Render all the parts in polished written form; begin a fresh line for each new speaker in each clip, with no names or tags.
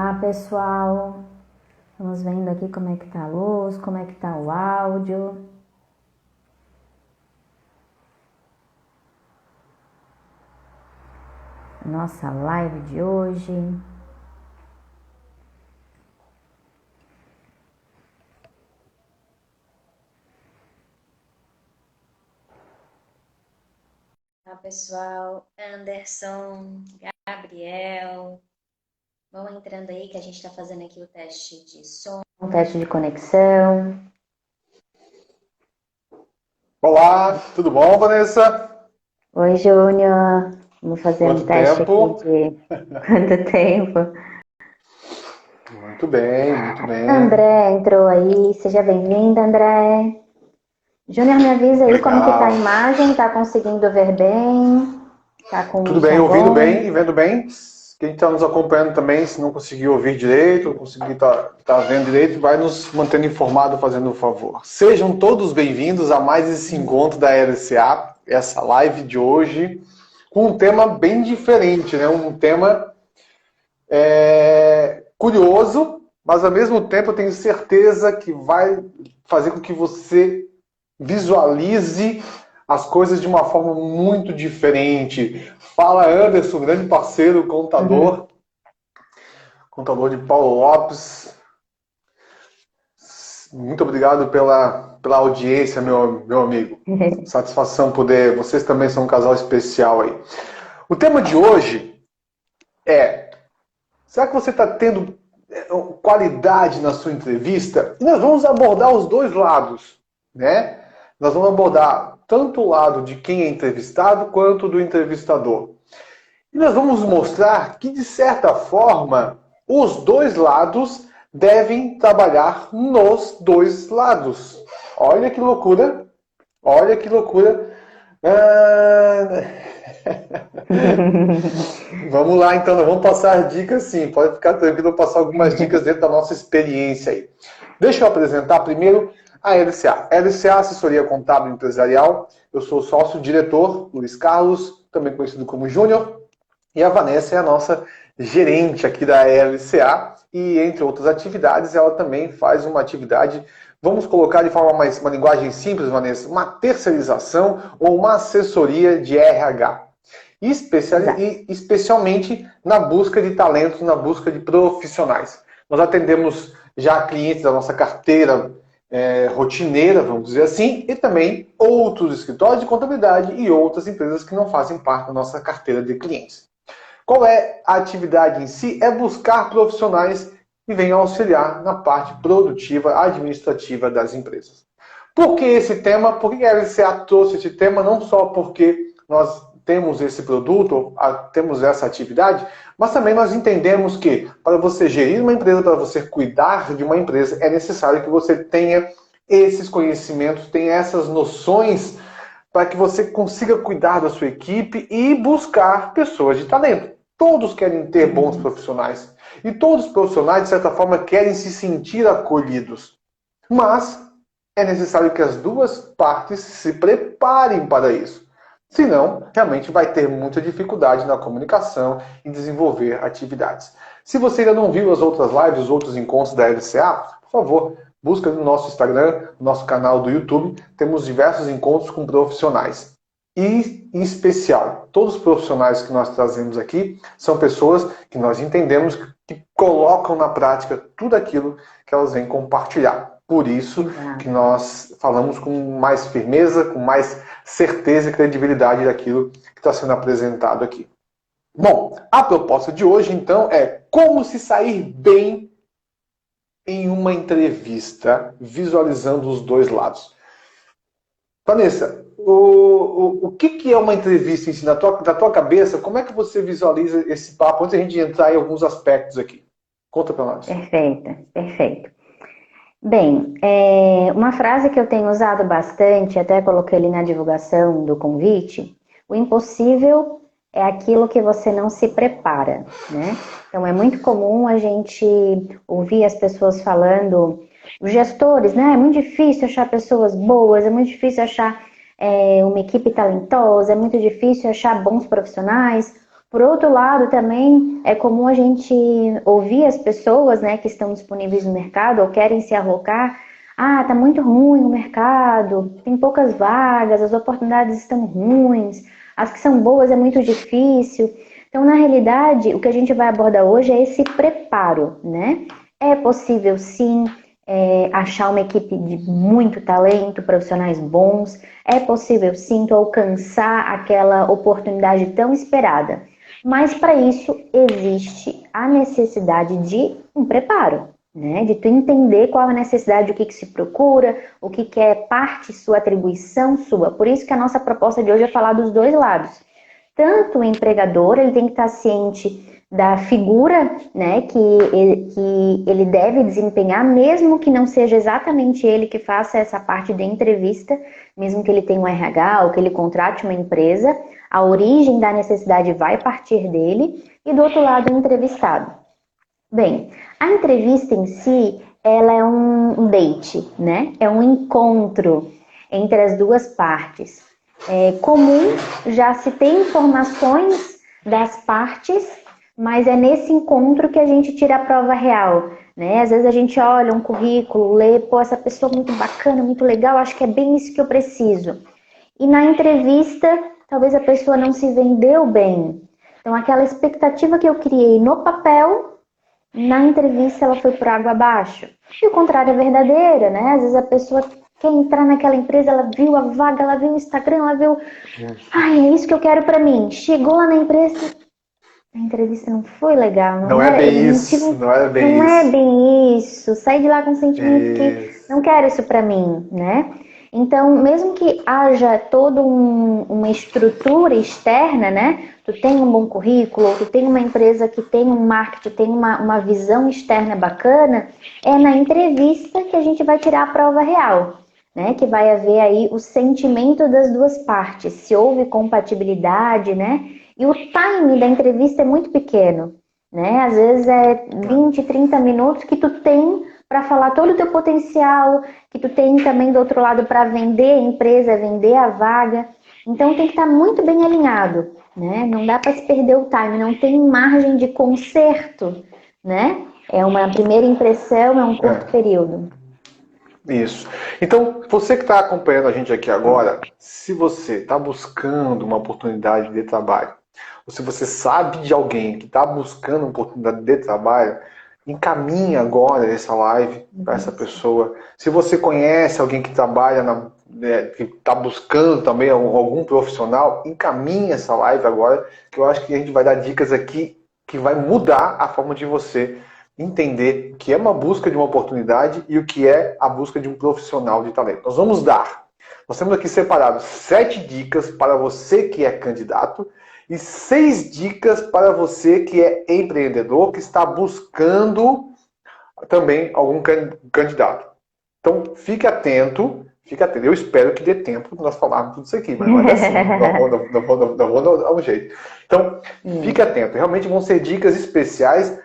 Olá, pessoal. Vamos vendo aqui como é que tá a luz, como é que tá o áudio. Nossa live de hoje. Olá, pessoal. Anderson, Gabriel. Vão entrando aí que a gente está fazendo aqui o teste de som, o teste de conexão.
Olá, tudo bom, Vanessa?
Oi, Júnior. Vamos fazer um
Quanto
teste aqui
tempo?
de quanto tempo.
Muito bem, muito bem.
André entrou aí. Seja bem-vindo, André. Júnior, me avisa aí como que tá a
Legal.
imagem. Tá conseguindo ver bem? Tá com o
Tudo bem,
som
ouvindo
bom?
bem e vendo bem? Quem está nos acompanhando também, se não conseguir ouvir direito, não conseguir tá vendo direito, vai nos mantendo informado, fazendo um favor. Sejam todos bem-vindos a mais esse encontro da LCA, essa live de hoje, com um tema bem diferente, né? Um tema curioso, mas ao mesmo tempo eu tenho certeza que vai fazer com que você visualize as coisas de uma forma muito diferente. Fala, Anderson, grande parceiro,
Uhum.
contador de Paulo Lopes. Muito obrigado pela audiência, meu amigo. Satisfação poder. Vocês também são um casal especial aí. O tema de hoje é: será que você está tendo qualidade na sua entrevista? E nós vamos abordar os dois lados, né? Nós vamos abordar tanto o lado de quem é entrevistado quanto do entrevistador. E nós vamos mostrar que, de certa forma, os dois lados devem trabalhar nos dois lados. Olha que loucura! Olha que loucura! Vamos lá, então, nós vamos passar dicas sim. Pode ficar tranquilo, eu vou passar algumas dicas dentro da nossa experiência aí. Deixa eu apresentar primeiro a LCA. LCA, Assessoria Contábil Empresarial. Eu sou sócio-diretor, Luiz Carlos, também conhecido como Júnior. E a Vanessa é a nossa gerente aqui da LCA. E, entre outras atividades, ela também faz uma atividade, vamos colocar de forma uma linguagem simples, Vanessa, uma terceirização ou uma assessoria de RH. Especialmente na busca de talentos, na busca de profissionais. Nós atendemos já clientes da nossa carteira rotineira, vamos dizer assim, e também outros escritórios de contabilidade e outras empresas que não fazem parte da nossa carteira de clientes. Qual é a atividade em si? É buscar profissionais que venham auxiliar na parte produtiva, administrativa das empresas. Por que esse tema? Por que a LCA trouxe esse tema? Não só porque nós temos esse produto, temos essa atividade, mas também nós entendemos que para você gerir uma empresa, para você cuidar de uma empresa, é necessário que você tenha esses conhecimentos, tenha essas noções para que você consiga cuidar da sua equipe e buscar pessoas de talento. Todos querem ter bons profissionais. E todos os profissionais, de certa forma, querem se sentir acolhidos. Mas é necessário que as duas partes se preparem para isso. Senão, realmente vai ter muita dificuldade na comunicação e desenvolver atividades. Se você ainda não viu as outras lives, os outros encontros da LCA, por favor, busca no nosso Instagram, no nosso canal do YouTube. Temos diversos encontros com profissionais. E, em especial, todos os profissionais que nós trazemos aqui são pessoas que nós entendemos que colocam na prática tudo aquilo que elas vêm compartilhar. Por isso que nós falamos com mais firmeza, com mais certeza e credibilidade daquilo que está sendo apresentado aqui. Bom, a proposta de hoje, então, é como se sair bem em uma entrevista, visualizando os dois lados. Vanessa, o que é uma entrevista em si? Da tua cabeça, como é que você visualiza esse papo antes de a gente entrar em alguns aspectos aqui? Conta para nós.
Perfeito, perfeito. Bem, uma frase que eu tenho usado bastante, até coloquei ali na divulgação do convite: o impossível é aquilo que você não se prepara, né? Então é muito comum a gente ouvir as pessoas falando, os gestores, né? É muito difícil achar pessoas boas, é muito difícil achar uma equipe talentosa, é muito difícil achar bons profissionais, Por outro lado, também é comum a gente ouvir as pessoas, né, que estão disponíveis no mercado ou querem se alocar. Ah, tá muito ruim o mercado, tem poucas vagas, as oportunidades estão ruins, as que são boas é muito difícil. Então, na realidade, o que a gente vai abordar hoje é esse preparo, né? É possível, sim, achar uma equipe de muito talento, profissionais bons. É possível, sim, tu alcançar aquela oportunidade tão esperada. Mas para isso existe a necessidade de um preparo, né? De tu entender qual é a necessidade, o que se procura, o que é parte sua, atribuição sua. Por isso que a nossa proposta de hoje é falar dos dois lados. Tanto o empregador, ele tem que estar ciente da figura, né, que ele deve desempenhar, mesmo que não seja exatamente ele que faça essa parte da entrevista, mesmo que ele tenha um RH ou que ele contrate uma empresa, a origem da necessidade vai partir dele, e do outro lado o entrevistado. Bem, a entrevista em si, ela é um date, né? É um encontro entre as duas partes. É comum já se ter informações das partes, mas é nesse encontro que a gente tira a prova real, né? Às vezes a gente olha um currículo, lê, pô, essa pessoa é muito bacana, muito legal, acho que é bem isso que eu preciso. E na entrevista, talvez a pessoa não se vendeu bem. Então, aquela expectativa que eu criei no papel, na entrevista ela foi por água abaixo. E o contrário é verdadeiro, né? Às vezes a pessoa quer entrar naquela empresa, ela viu a vaga, ela viu o Instagram, ela viu... Ai, é isso que eu quero pra mim. Chegou lá na empresa, a entrevista não foi legal,
Não é bem isso, não é bem
não
isso.
é bem isso. Sai de lá com o sentimento que não quero isso pra mim, né? Então, mesmo que haja toda uma estrutura externa, né? Tu tem um bom currículo, tu tem uma empresa que tem um marketing, tem uma visão externa bacana, é na entrevista que a gente vai tirar a prova real, né? Que vai haver aí o sentimento das duas partes, se houve compatibilidade, né? E o time da entrevista é muito pequeno, né? Às vezes é 20, 30 minutos que tu tem para falar todo o teu potencial, que tu tem também do outro lado para vender a empresa, vender a vaga. Então tem que estar muito bem alinhado, né? Não dá para se perder o time, não tem margem de conserto, né? É uma primeira impressão, é um curto período.
Isso. Então, você que está acompanhando a gente aqui agora, se você está buscando uma oportunidade de trabalho, ou se você sabe de alguém que está buscando uma oportunidade de trabalho, encaminhe agora essa live para essa pessoa. Se você conhece alguém que trabalha, que está buscando também algum profissional, encaminhe essa live agora, que eu acho que a gente vai dar dicas aqui que vai mudar a forma de você entender o que é uma busca de uma oportunidade e o que é a busca de um profissional de talento. Nós temos aqui separado 7 dicas para você que é candidato e 6 dicas para você que é empreendedor, que está buscando também algum candidato. Então, fique atento. Eu espero que dê tempo de nós falarmos tudo isso aqui, mas não é assim. Não vou dar um jeito. Então, fique atento. Realmente vão ser dicas especiais.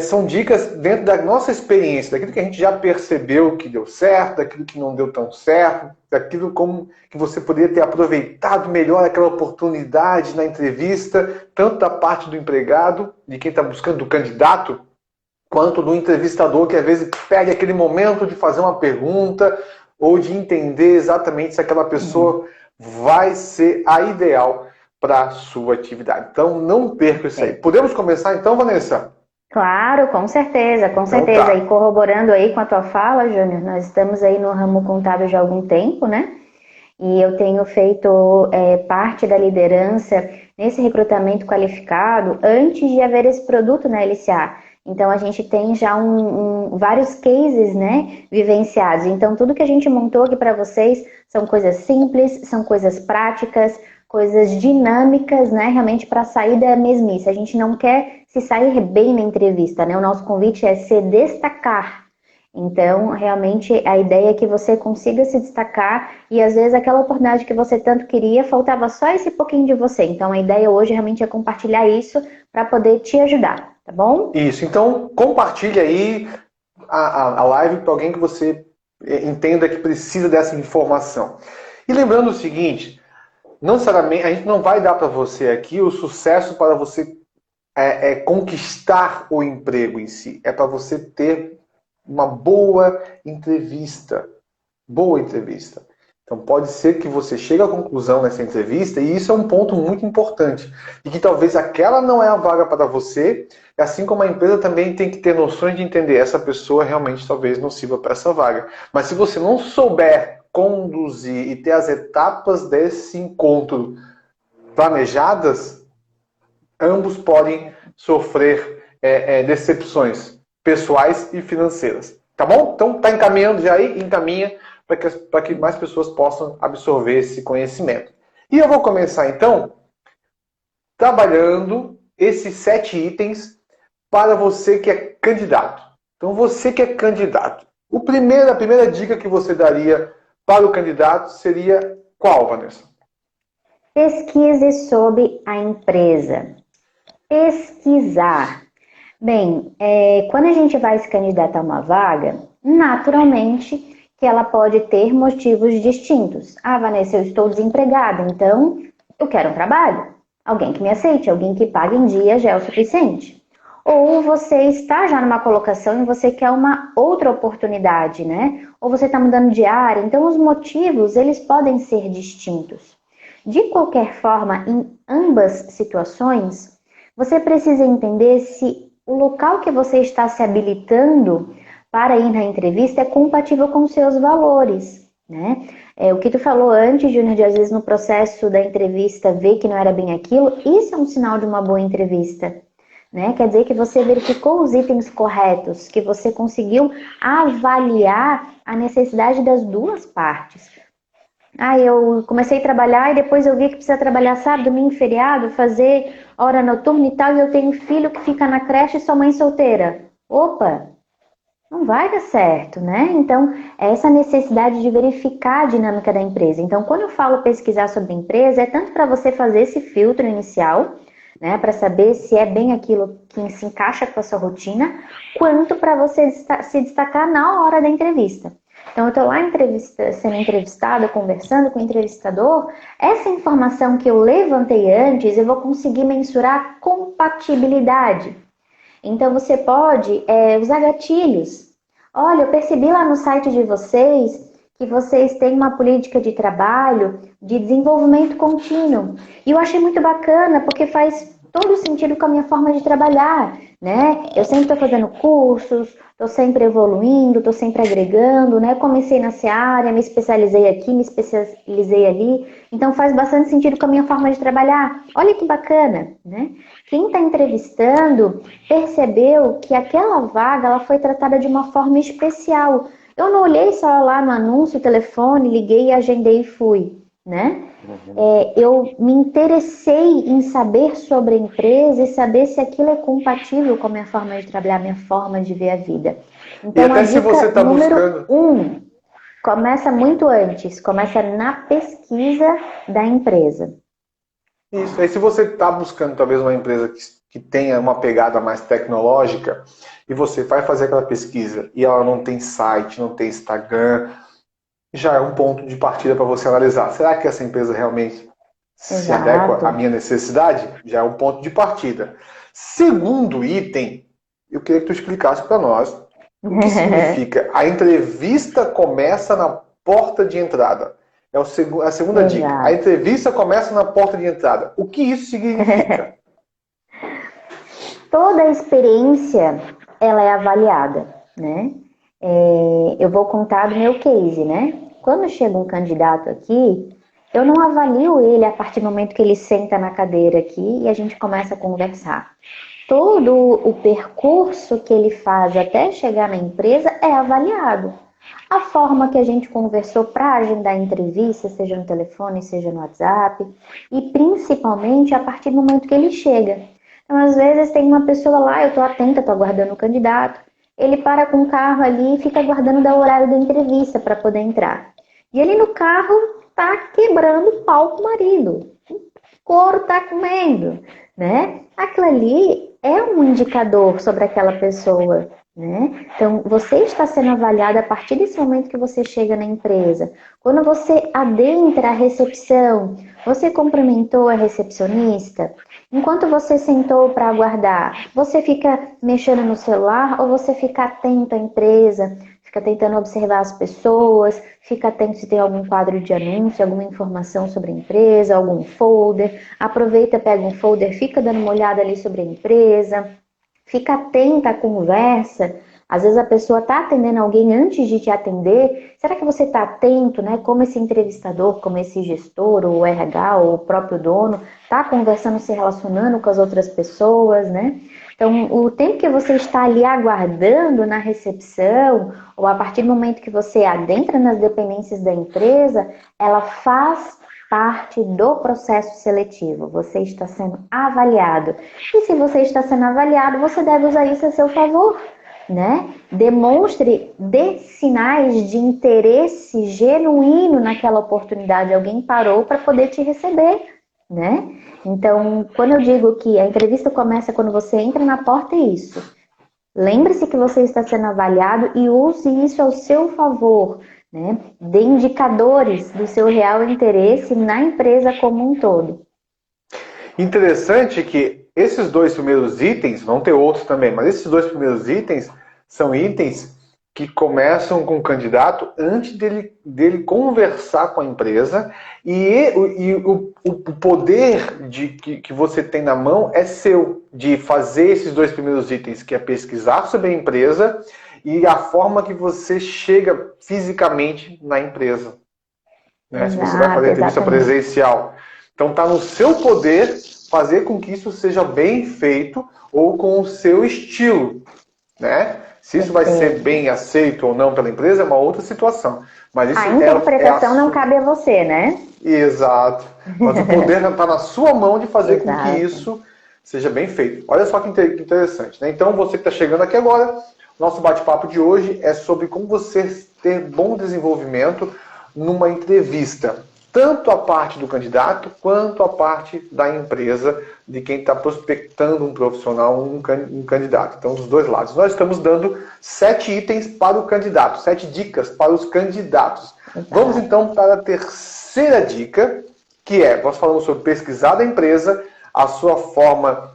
São dicas dentro da nossa experiência, daquilo que a gente já percebeu que deu certo, daquilo que não deu tão certo, daquilo como que você poderia ter aproveitado melhor aquela oportunidade na entrevista, tanto da parte do empregado, de quem está buscando, do candidato, quanto do entrevistador, que às vezes perde aquele momento de fazer uma pergunta ou de entender exatamente se aquela pessoa vai ser a ideal para a sua atividade. Então, não perca isso aí. Podemos começar então, Vanessa?
Claro, com certeza, com certeza.
Tá.
E corroborando aí com a tua fala, Júnior, nós estamos aí no ramo contábil já há algum tempo, né? E eu tenho feito parte da liderança nesse recrutamento qualificado antes de haver esse produto na LCA. Então, a gente tem já vários cases, né, vivenciados. Então, tudo que a gente montou aqui para vocês são coisas simples, são coisas práticas, coisas dinâmicas, né, realmente para sair da mesmice. A gente não quer se sair bem na entrevista, né? O nosso convite é se destacar. Então, realmente, a ideia é que você consiga se destacar e, às vezes, aquela oportunidade que você tanto queria, faltava só esse pouquinho de você. Então, a ideia hoje realmente é compartilhar isso para poder te ajudar, tá bom?
Isso. Então, compartilhe aí a live para alguém que você entenda que precisa dessa informação. E lembrando o seguinte, não necessariamente, a gente não vai dar para você aqui o sucesso para você conquistar o emprego em si. É para você ter uma boa entrevista. Boa entrevista. Então pode ser que você chegue à conclusão nessa entrevista, e isso é um ponto muito importante. E que talvez aquela não é a vaga para você, assim como a empresa também tem que ter noções de entender, essa pessoa realmente talvez não sirva para essa vaga. Mas se você não souber conduzir e ter as etapas desse encontro planejadas, ambos podem sofrer decepções pessoais e financeiras. Tá bom? Então tá encaminhando já aí, encaminha para que mais pessoas possam absorver esse conhecimento. E eu vou começar então trabalhando esses 7 itens para você que é candidato. Então você que é candidato, a primeira dica que você daria para o candidato seria qual, Vanessa?
Pesquise sobre a empresa. Pesquisar. Bem, quando a gente vai se candidatar a uma vaga, naturalmente que ela pode ter motivos distintos. Ah, Vanessa, eu estou desempregada, então eu quero um trabalho. Alguém que me aceite, alguém que pague em dia já é o suficiente. Ou você está já numa colocação e você quer uma outra oportunidade, né? Ou você está mudando de área. Então, os motivos, eles podem ser distintos. De qualquer forma, em ambas situações, você precisa entender se o local que você está se habilitando para ir na entrevista é compatível com os seus valores, né? O que tu falou antes, Júnior, de às vezes no processo da entrevista ver que não era bem aquilo, isso é um sinal de uma boa entrevista, né? Quer dizer que você verificou os itens corretos, que você conseguiu avaliar a necessidade das duas partes. Eu comecei a trabalhar e depois eu vi que precisa trabalhar sábado, domingo, feriado, fazer hora noturna e tal, e eu tenho filho que fica na creche e sou mãe solteira. Opa, não vai dar certo, né? Então, é essa necessidade de verificar a dinâmica da empresa. Então, quando eu falo pesquisar sobre a empresa, é tanto para você fazer esse filtro inicial, né, para saber se é bem aquilo que se encaixa com a sua rotina, quanto para você se destacar na hora da entrevista. Então, eu estou lá sendo entrevistada, conversando com o entrevistador, essa informação que eu levantei antes, eu vou conseguir mensurar a compatibilidade. Então, você pode usar gatilhos. Olha, eu percebi lá no site de vocês que vocês têm uma política de trabalho de desenvolvimento contínuo. E eu achei muito bacana, porque faz todo sentido com a minha forma de trabalhar, né? Eu sempre estou fazendo cursos, estou sempre evoluindo, estou sempre agregando, né? Comecei nessa área, me especializei aqui, me especializei ali. Então faz bastante sentido com a minha forma de trabalhar. Olha que bacana, né? Quem está entrevistando percebeu que aquela vaga ela foi tratada de uma forma especial. Eu não olhei só lá no anúncio, o telefone, liguei, agendei e fui, né? Eu me interessei em saber sobre a empresa e saber se aquilo é compatível com a minha forma de trabalhar, a minha forma de ver a vida. Então,
e até se você está
número 1, começa muito antes, começa na pesquisa da empresa.
Isso, aí se você está buscando talvez uma empresa que tenha uma pegada mais tecnológica, e você vai fazer aquela pesquisa e ela não tem site, não tem Instagram, já é um ponto de partida para você analisar. Será que essa empresa realmente se adequa à minha necessidade? Já é um ponto de partida. Segundo item, eu queria que tu explicasse para nós o que significa a entrevista começa na porta de entrada. É a segunda dica. A entrevista começa na porta de entrada. O que isso significa?
Toda a experiência ela é avaliada, né? Eu vou contar do meu case, né? Quando chega um candidato aqui, eu não avalio ele a partir do momento que ele senta na cadeira aqui e a gente começa a conversar. Todo o percurso que ele faz até chegar na empresa é avaliado. A forma que a gente conversou para agendar a entrevista, seja no telefone, seja no WhatsApp, e principalmente a partir do momento que ele chega. Então, às vezes, tem uma pessoa lá, eu estou atenta, estou aguardando o candidato, ele para com o carro ali e fica aguardando dar o horário da entrevista para poder entrar. E ele no carro tá quebrando o pau com o marido. O couro tá comendo, né? Aquilo ali é um indicador sobre aquela pessoa. né? Então, você está sendo avaliado a partir desse momento que você chega na empresa. Quando você adentra a recepção, você cumprimentou a recepcionista? Enquanto você sentou para aguardar, você fica mexendo no celular ou você fica atento à empresa? Fica tentando observar as pessoas, fica atento se tem algum quadro de anúncio, alguma informação sobre a empresa, algum folder. Aproveita, pega um folder, fica dando uma olhada ali sobre a empresa. Fica atenta à conversa. Às vezes a pessoa está atendendo alguém antes de te atender. Será que você está atento, né? Como esse entrevistador, como esse gestor, ou o RH, ou o próprio dono, está conversando, se relacionando com as outras pessoas, né? Então, o tempo que você está ali aguardando na recepção, ou a partir do momento que você adentra nas dependências da empresa, ela faz parte do processo seletivo. Você está sendo avaliado. E se você está sendo avaliado, você deve usar isso a seu favor, né? Demonstre, dê sinais de interesse genuíno naquela oportunidade. Alguém parou para poder te receber, né? Então, quando eu digo que a entrevista começa quando você entra na porta, é isso. Lembre-se que você está sendo avaliado e use isso ao seu favor, né? Dê indicadores do seu real interesse na empresa como um todo.
Interessante que esses dois primeiros itens, vão ter outros também, mas esses dois primeiros itens são itens que começam com o candidato antes dele conversar com a empresa e o poder que você tem na mão é seu, de fazer esses dois primeiros itens, que é pesquisar sobre a empresa e a forma que você chega fisicamente na empresa. Né? Se você vai fazer a entrevista presencial. Então está no seu poder fazer com que isso seja bem feito ou com o seu estilo. Né? Se isso vai ser bem aceito ou não pela empresa é uma outra situação. Mas isso
a interpretação não cabe a você, né?
Exato. Mas o poder está na sua mão de fazer com que isso seja bem feito. Olha só que interessante. Né? Então, você que está chegando aqui agora, nosso bate-papo de hoje é sobre como você ter bom desenvolvimento numa entrevista. Tanto a parte do candidato, quanto a parte da empresa, de quem está prospectando um profissional, um candidato. Então, dos dois lados. Nós estamos dando 7 itens para o candidato, 7 dicas para os candidatos. Vamos então para a terceira dica, que é, nós falamos sobre pesquisar da empresa, a sua forma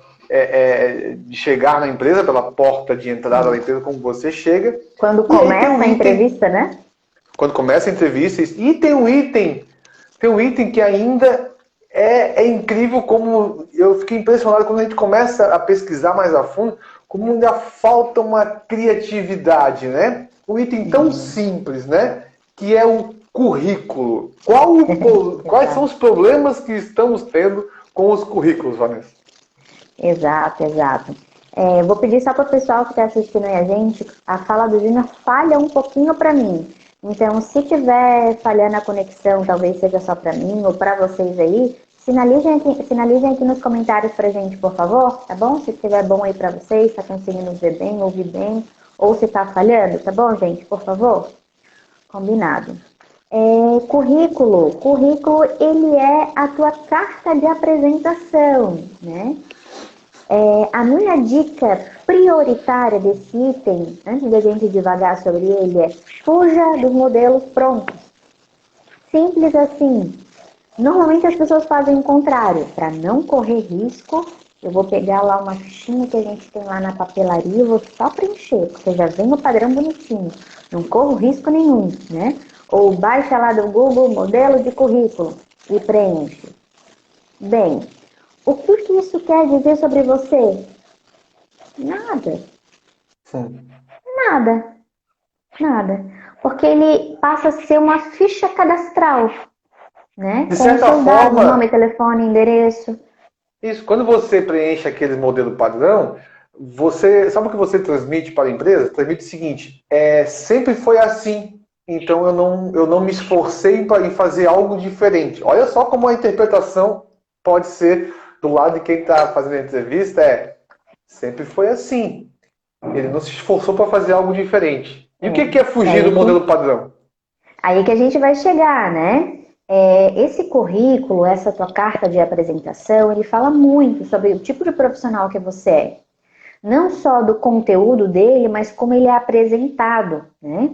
de chegar na empresa, pela porta de entrada da empresa, como você chega.
Quando começa a entrevista, né?
Quando começa a entrevista. E tem um item que ainda é incrível, como eu fiquei impressionado quando a gente começa a pesquisar mais a fundo, como ainda falta uma criatividade, né? Um item tão simples, né? Que é o currículo. Quais são os problemas que estamos tendo com os currículos, Vanessa?
Exato. Vou pedir só para o pessoal que está assistindo aí a gente, a fala do Júnior falha um pouquinho para mim. Então, se tiver falhando a conexão, talvez seja só para mim ou para vocês aí, sinalizem aqui nos comentários pra gente, por favor, tá bom? Se estiver bom aí para vocês, está conseguindo ver bem, ouvir bem, ou se está falhando, tá bom, gente? Por favor? Combinado. Currículo, ele é a tua carta de apresentação, né? A minha dica prioritária desse item, antes da gente devagar sobre ele, é fuja dos modelos prontos. Simples assim. Normalmente as pessoas fazem o contrário. Para não correr risco, eu vou pegar lá uma fichinha que a gente tem lá na papelaria e vou só preencher, porque já vem o padrão bonitinho. Não corro risco nenhum, né? Ou baixa lá do Google modelo de currículo e preenche. Bem, o que isso quer dizer sobre você? Nada. Nada. Porque ele passa a ser uma ficha cadastral, né?
De certa
Com seus dados,
forma,
nome, telefone, endereço.
Isso, quando você preenche aquele modelo padrão, sabe o que você transmite para a empresa? Transmite o seguinte, sempre foi assim, então eu não me esforcei em fazer algo diferente. Olha só como a interpretação pode ser do lado de quem está fazendo a entrevista, sempre foi assim. Ele não se esforçou para fazer algo diferente. E o que é fugir do modelo padrão?
Aí que a gente vai chegar, né? Esse currículo, essa tua carta de apresentação, ele fala muito sobre o tipo de profissional que você é. não só do conteúdo dele, mas como ele é apresentado, né?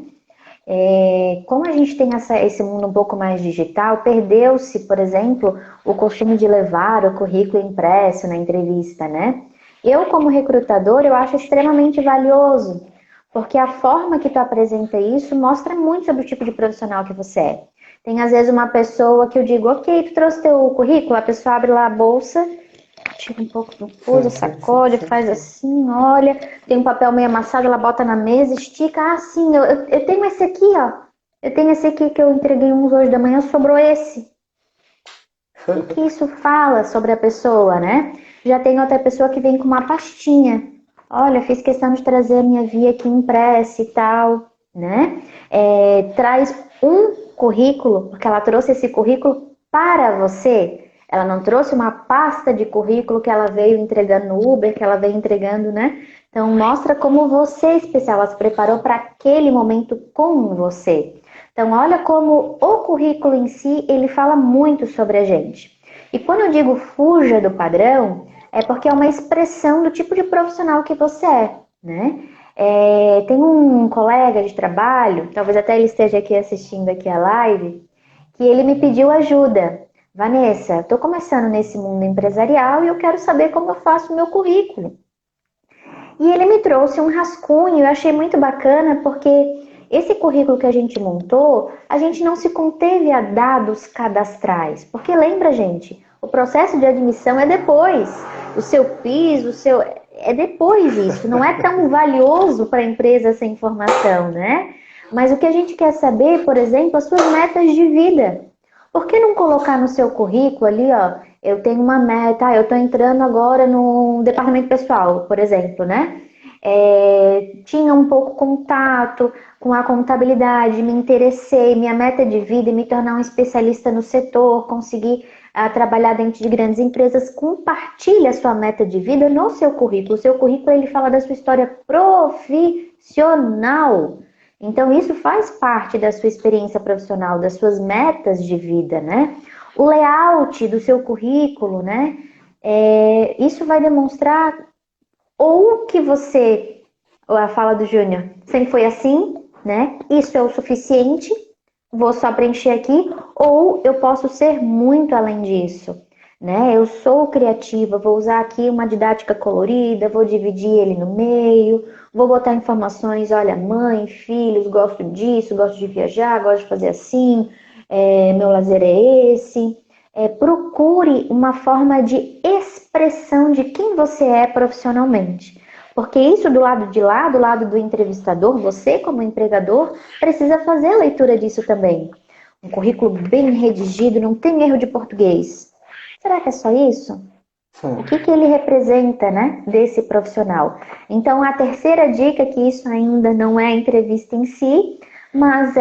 Como a gente tem esse mundo um pouco mais digital, perdeu-se, por exemplo, o costume de levar o currículo impresso na entrevista, né? Eu, como recrutador, eu acho extremamente valioso, porque a forma que tu apresenta isso mostra muito sobre o tipo de profissional que você é. Tem, às vezes, uma pessoa que eu digo, ok, tu trouxe teu currículo, a pessoa abre lá a bolsa, tira um pouco do fuso, sacode, faz assim, olha, tem um papel meio amassado, ela bota na mesa, estica, ah, sim, eu tenho esse aqui, ó, eu tenho esse aqui que eu entreguei uns hoje da manhã, sobrou esse. O que isso fala sobre a pessoa, né? Já tem outra pessoa que vem com uma pastinha, olha, fiz questão de trazer a minha via aqui impressa e tal, né? Traz um currículo, porque ela trouxe esse currículo para você. Ela não trouxe uma pasta de currículo que ela veio entregando no Uber, que ela veio entregando, né? Então, mostra como você é especial, ela se preparou para aquele momento com você. Então, olha como o currículo em si, ele fala muito sobre a gente. E quando eu digo fuja do padrão, é porque é uma expressão do tipo de profissional que você é, né? Tem um colega de trabalho, talvez até ele esteja aqui assistindo aqui a live, que ele me pediu ajuda. Vanessa, estou começando nesse mundo empresarial e eu quero saber como eu faço o meu currículo. E ele me trouxe um rascunho, eu achei muito bacana, porque esse currículo que a gente montou, a gente não se conteve a dados cadastrais. Porque lembra, gente, o processo de admissão é depois. O seu PIS, é depois isso. Não é tão valioso para a empresa essa informação, né? Mas o que a gente quer saber, por exemplo, as suas metas de vida. Por que não colocar no seu currículo ali, ó, eu tenho uma meta, eu estou entrando agora no departamento pessoal, por exemplo, né? Tinha um pouco contato com a contabilidade, me interessei, minha meta de vida é me tornar um especialista no setor, conseguir trabalhar dentro de grandes empresas. Compartilhe a sua meta de vida no seu currículo. O seu currículo, ele fala da sua história profissional. Então, isso faz parte da sua experiência profissional, das suas metas de vida, né? O layout do seu currículo, né? Isso vai demonstrar ou que você, a fala do Júnior, sempre foi assim, né? Isso é o suficiente, vou só preencher aqui, ou eu posso ser muito além disso, né? Eu sou criativa, vou usar aqui uma didática colorida, vou dividir ele no meio, vou botar informações, olha, mãe, filhos, gosto disso, gosto de viajar, gosto de fazer assim, meu lazer é esse. Procure uma forma de expressão de quem você é profissionalmente. Porque isso do lado de lá, do lado do entrevistador, você como empregador, precisa fazer a leitura disso também. Um currículo bem redigido, não tem erro de português. Será que é só isso? O que ele representa, né, desse profissional? Então, a terceira dica, que isso ainda não é a entrevista em si, mas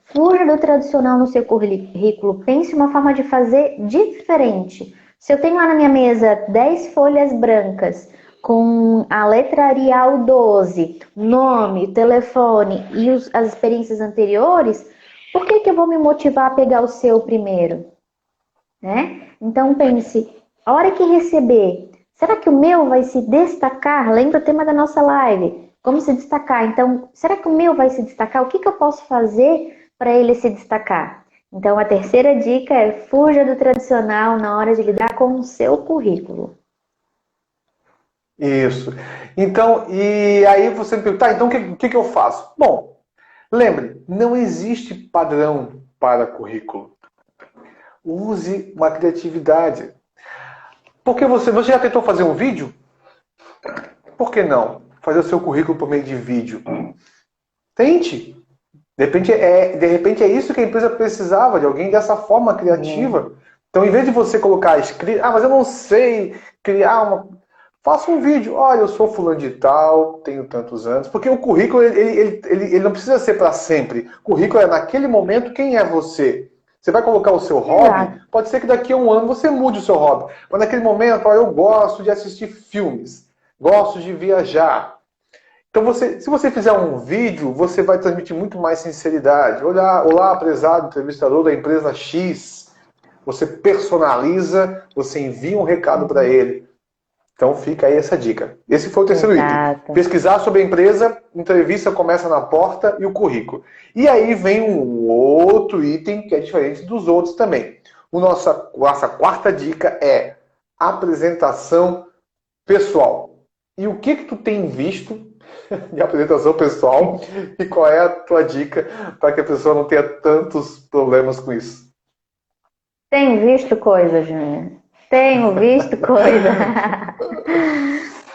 fuja do tradicional no seu currículo. Pense uma forma de fazer diferente. Se eu tenho lá na minha mesa 10 folhas brancas com a letra Arial 12, nome, telefone e as experiências anteriores, por que eu vou me motivar a pegar o seu primeiro? Né? Então pense, a hora que receber, será que o meu vai se destacar? Lembra o tema da nossa live? Como se destacar? Então, será que o meu vai se destacar? O que eu posso fazer para ele se destacar? Então, a terceira dica é fuja do tradicional na hora de lidar com o seu currículo.
Isso. Então, e aí você me pergunta, então o que eu faço? Bom, lembre, não existe padrão para currículo. Use uma criatividade. Porque você já tentou fazer um vídeo? Por que não? Fazer o seu currículo por meio de vídeo. Tente. De repente é isso que a empresa precisava, de alguém dessa forma criativa. Então, em vez de você colocar escrito, mas eu não sei criar uma... Faça um vídeo. Olha, eu sou fulano de tal, tenho tantos anos. Porque o currículo, ele não precisa ser para sempre. O currículo é naquele momento quem é você. Você vai colocar o seu hobby, pode ser que daqui a um ano você mude o seu hobby. Mas naquele momento, olha, eu gosto de assistir filmes. Gosto de viajar. Então, se você fizer um vídeo, você vai transmitir muito mais sinceridade. Olá, prezado entrevistador da empresa X. Você personaliza, você envia um recado para ele. Então fica aí essa dica. Esse foi o terceiro
Exato.
item. Pesquisar sobre a empresa, entrevista começa na porta e o currículo. E aí vem um outro item que é diferente dos outros também. Nossa quarta dica é apresentação pessoal. E o que tu tem visto de apresentação pessoal e qual é a tua dica para que a pessoa não tenha tantos problemas com isso?
Tenho visto coisa, Júnior. Tenho visto coisa.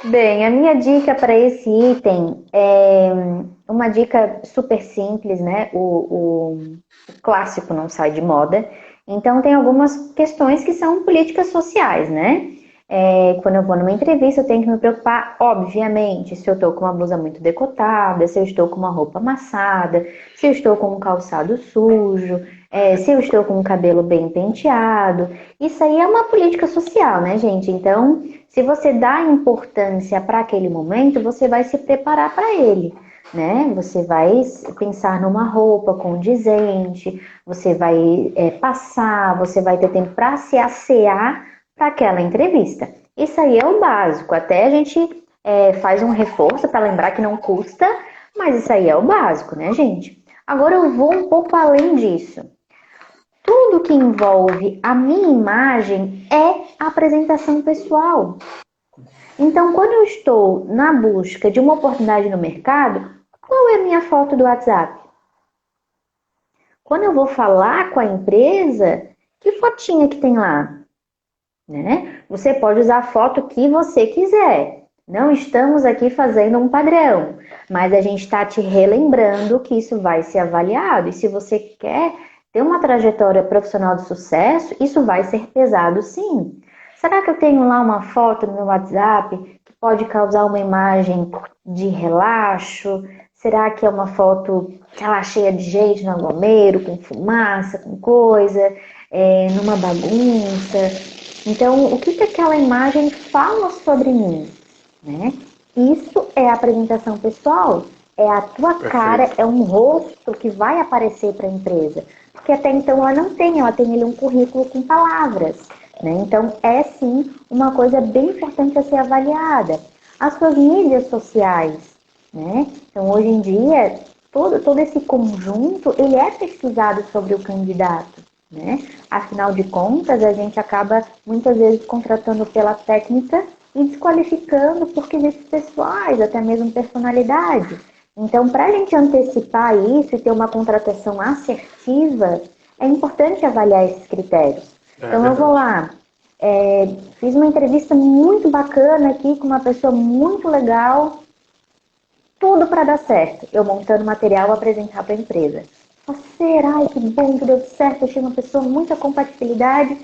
Bem, a minha dica para esse item é uma dica super simples, né? O clássico não sai de moda. Então, tem algumas questões que são políticas sociais, né? Quando eu vou numa entrevista, eu tenho que me preocupar, obviamente, se eu estou com uma blusa muito decotada, se eu estou com uma roupa amassada, se eu estou com um calçado sujo, se eu estou com o cabelo bem penteado. Isso aí é uma política social, né, gente? Então, se você dá importância para aquele momento, você vai se preparar para ele, né? Você vai pensar numa roupa condizente, você vai passar, você vai ter tempo para se assear para aquela entrevista. Isso aí é o básico. Até a gente faz um reforço para lembrar que não custa, mas isso aí é o básico, né, gente? Agora eu vou um pouco além disso. Tudo que envolve a minha imagem é apresentação pessoal. Então, quando eu estou na busca de uma oportunidade no mercado, qual é a minha foto do WhatsApp? Quando eu vou falar com a empresa, que fotinha que tem lá? Né? Você pode usar a foto que você quiser. Não estamos aqui fazendo um padrão, mas a gente está te relembrando que isso vai ser avaliado. E se você quer ter uma trajetória profissional de sucesso, isso vai ser pesado sim. Será que eu tenho lá uma foto no meu WhatsApp que pode causar uma imagem de relaxo? Será que é uma foto, sei lá, cheia de gente no aglomero, com fumaça, com coisa, numa bagunça? Então, o que aquela imagem fala sobre mim, né? Isso é a apresentação pessoal, é a tua cara, é um rosto que vai aparecer para a empresa. Porque até então ela tem ali um currículo com palavras, né? Então, é sim uma coisa bem importante a ser avaliada. As suas mídias sociais, né? Então, hoje em dia, todo esse conjunto, ele é pesquisado sobre o candidato. Né? Afinal de contas, a gente acaba muitas vezes contratando pela técnica e desqualificando por quesitos pessoais, até mesmo personalidade. Então, para a gente antecipar isso e ter uma contratação assertiva, é importante avaliar esses critérios. Então, eu vou lá, fiz uma entrevista muito bacana aqui com uma pessoa muito legal, tudo para dar certo. Eu montando material para apresentar para a empresa. Será que bom que deu certo, achei uma pessoa com muita compatibilidade.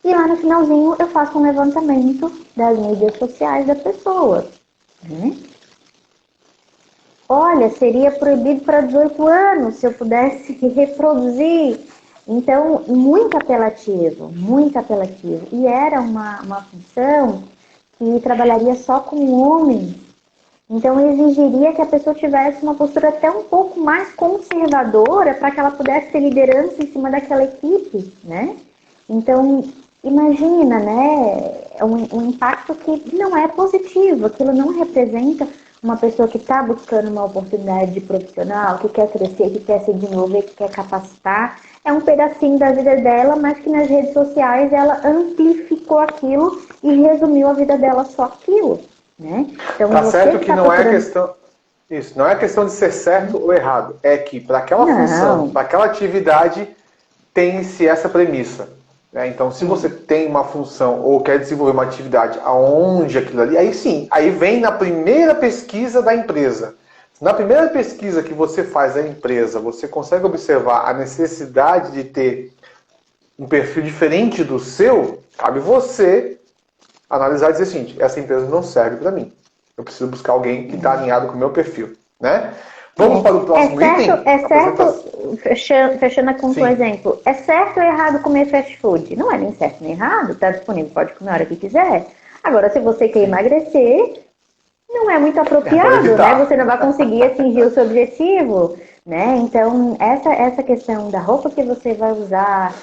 E lá no finalzinho eu faço um levantamento das mídias sociais da pessoa. Né? Olha, seria proibido para 18 anos se eu pudesse reproduzir. Então, muito apelativo, muito apelativo. E era uma função que trabalharia só com homens. Então, exigiria que a pessoa tivesse uma postura até um pouco mais conservadora para que ela pudesse ter liderança em cima daquela equipe, né? Então, imagina, né? Um impacto que não é positivo, aquilo não representa uma pessoa que está buscando uma oportunidade profissional, que quer crescer, que quer se desenvolver, que quer capacitar. É um pedacinho da vida dela, mas que nas redes sociais ela amplificou aquilo e resumiu a vida dela só aquilo. Né? Então,
tá certo que não é questão. Isso, não é questão de ser certo ou errado. É que para aquela função, para aquela atividade, tem-se essa premissa. Né? Então, se você tem uma função ou quer desenvolver uma atividade aonde aquilo ali, aí sim, aí vem na primeira pesquisa da empresa. Na primeira pesquisa que você faz da empresa, você consegue observar a necessidade de ter um perfil diferente do seu, cabe você analisar e dizer o seguinte, essa empresa não serve para mim. Eu preciso buscar alguém que está alinhado com o meu perfil. Né? Vamos para o próximo item?
É certo, fechando com o exemplo, é certo ou errado comer fast food? Não é nem certo nem errado, está disponível, pode comer a hora que quiser. Agora, se você quer emagrecer, não é muito apropriado, né? Você não vai conseguir atingir o seu objetivo, né? Então, essa questão da roupa que você vai usar,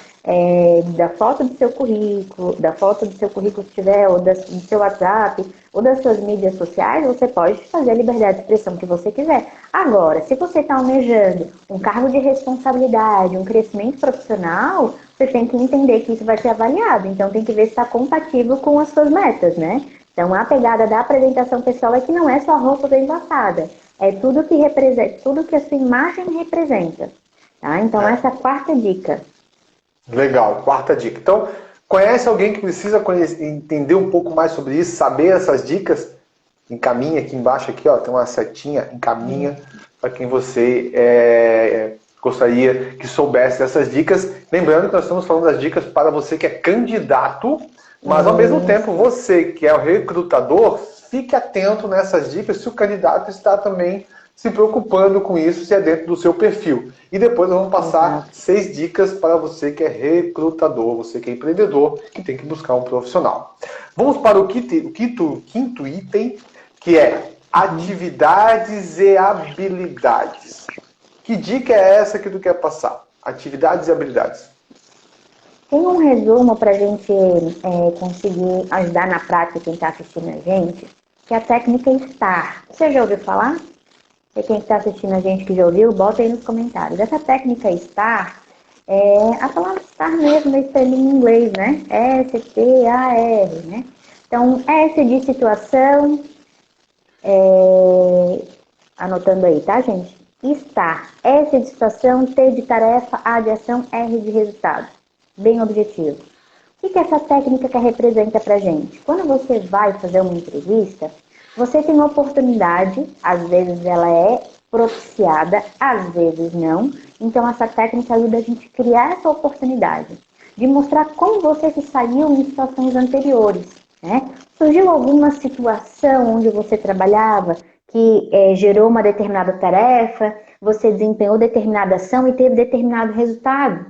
da foto do seu currículo, se tiver, ou do seu WhatsApp, ou das suas mídias sociais, você pode fazer a liberdade de expressão que você quiser. Agora, se você está almejando um cargo de responsabilidade, um crescimento profissional, você tem que entender que isso vai ser avaliado. Então, tem que ver se está compatível com as suas metas, né? Então, a pegada da apresentação pessoal é que não é só roupa bem passada. É tudo que representa, tudo que a sua imagem representa. Tá? Então, essa é a quarta dica.
Legal, quarta dica. Então, conhece alguém que precisa entender um pouco mais sobre isso, saber essas dicas? Encaminha aqui embaixo, aqui, ó, tem uma setinha, encaminha para quem você gostaria que soubesse dessas dicas. Lembrando que nós estamos falando das dicas para você que é candidato, mas ao mesmo tempo você que é o recrutador, fique atento nessas dicas se o candidato está também se preocupando com isso, se é dentro do seu perfil. E depois nós vamos passar 6 dicas para você que é recrutador, você que é empreendedor, que tem que buscar um profissional. Vamos para o quinto item, que é atividades e habilidades. Que dica é essa que tu quer passar? Atividades e habilidades.
Tem um resumo para a gente conseguir ajudar na prática quem está assistindo a gente, que é a técnica STAR. Você já ouviu falar? E quem está assistindo a gente que já ouviu, bota aí nos comentários. Essa técnica STAR, a palavra STAR mesmo, isso ali em inglês, né? S-T-A-R, né? Então, S de situação, anotando aí, tá, gente? STAR, S de situação, T de tarefa, A de ação, R de resultado. Bem objetivo. O que essa técnica representa pra gente? Quando você vai fazer uma entrevista, você tem uma oportunidade, às vezes ela é propiciada, às vezes não. Então, essa técnica ajuda a gente a criar essa oportunidade de mostrar como você se saiu em situações anteriores, né? Surgiu alguma situação onde você trabalhava que gerou uma determinada tarefa, você desempenhou determinada ação e teve determinado resultado,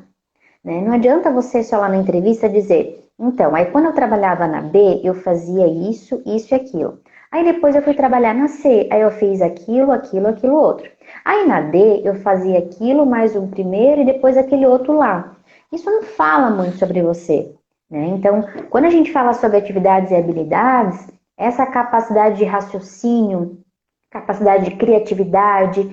né? Não adianta você só lá na entrevista dizer, então, aí quando eu trabalhava na B, eu fazia isso, isso e aquilo. Aí depois eu fui trabalhar na C, aí eu fiz aquilo, aquilo, aquilo outro. Aí na D eu fazia aquilo, mais um primeiro e depois aquele outro lá. Isso não fala muito sobre você, né? Então, quando a gente fala sobre atividades e habilidades, essa capacidade de raciocínio, capacidade de criatividade,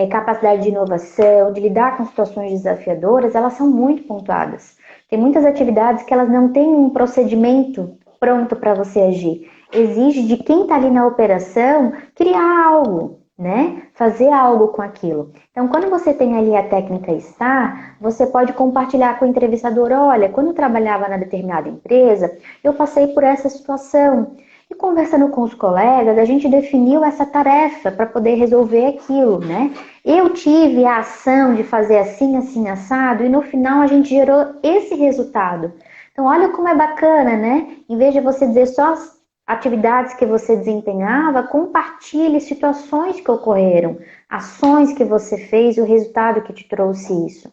capacidade de inovação, de lidar com situações desafiadoras, elas são muito pontuadas. Tem muitas atividades que elas não têm um procedimento pronto para você agir. Exige de quem está ali na operação criar algo, né? Fazer algo com aquilo. Então, quando você tem ali a técnica STAR, você pode compartilhar com o entrevistador, olha, quando eu trabalhava na determinada empresa, eu passei por essa situação. E conversando com os colegas, a gente definiu essa tarefa para poder resolver aquilo, né? Eu tive a ação de fazer assim, assim, assado, e no final a gente gerou esse resultado. Então, olha como é bacana, né? Em vez de você dizer só as atividades que você desempenhava, compartilhe situações que ocorreram, ações que você fez e o resultado que te trouxe isso.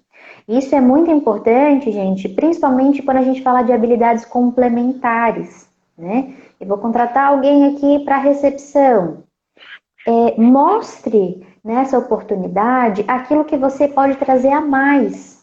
Isso é muito importante, gente, principalmente quando a gente fala de habilidades complementares, né? Eu vou contratar alguém aqui para recepção. Mostre nessa oportunidade aquilo que você pode trazer a mais,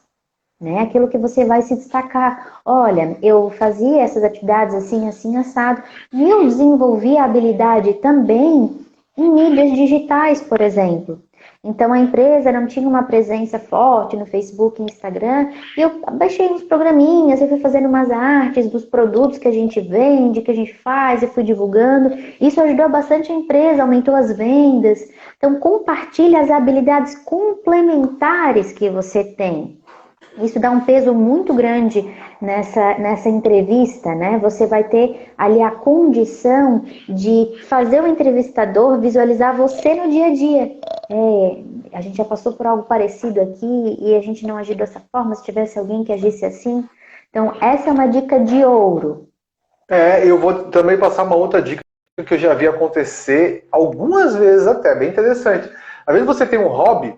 né? Aquilo que você vai se destacar. Olha, eu fazia essas atividades assim, assim, assado, e eu desenvolvi a habilidade também em mídias digitais, por exemplo. Então, a empresa não tinha uma presença forte no Facebook e Instagram, e eu baixei uns programinhas, eu fui fazendo umas artes dos produtos que a gente vende, que a gente faz, e fui divulgando. Isso ajudou bastante a empresa, aumentou as vendas. Então, compartilhe as habilidades complementares que você tem. Isso dá um peso muito grande nessa entrevista, né? Você vai ter ali a condição de fazer o entrevistador visualizar você no dia a dia. A gente já passou por algo parecido aqui e a gente não agiu dessa forma, se tivesse alguém que agisse assim. Então, essa é uma dica de ouro.
Eu vou também passar uma outra dica que eu já vi acontecer algumas vezes até, bem interessante. Às vezes você tem um hobby,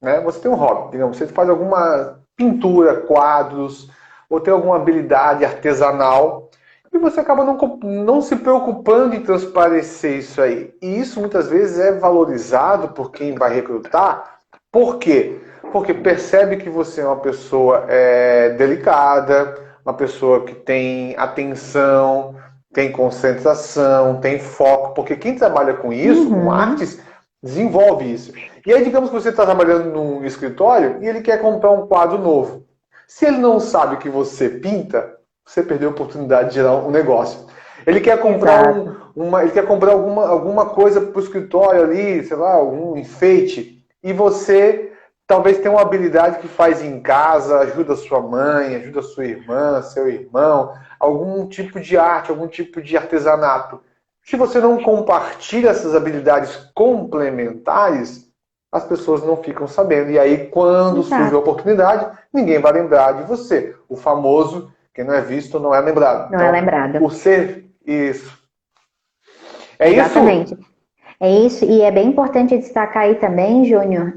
né? Você tem um hobby, digamos, você faz alguma pintura, quadros, ou tem alguma habilidade artesanal, e você acaba não se preocupando em transparecer isso aí. E isso muitas vezes é valorizado por quem vai recrutar. Por quê? porque percebe que você é uma pessoa delicada, uma pessoa que tem atenção, tem concentração, tem foco, porque quem trabalha com isso, com artes, desenvolve isso. E aí, digamos que você está trabalhando num escritório e ele quer comprar um quadro novo. Se ele não sabe que você pinta, você perdeu a oportunidade de gerar um negócio. Ele quer comprar ele quer comprar alguma coisa para o escritório ali, sei lá, algum enfeite, e você talvez tenha uma habilidade que faz em casa, ajuda sua mãe, ajuda sua irmã, seu irmão, algum tipo de arte, algum tipo de artesanato. Se você não compartilha essas habilidades complementares, as pessoas não ficam sabendo. E aí, quando surge a oportunidade, ninguém vai lembrar de você. O famoso, quem não é visto, não é lembrado.
Não é lembrado.
Por ser isso.
Exatamente. É isso, e é bem importante destacar aí também, Júnior,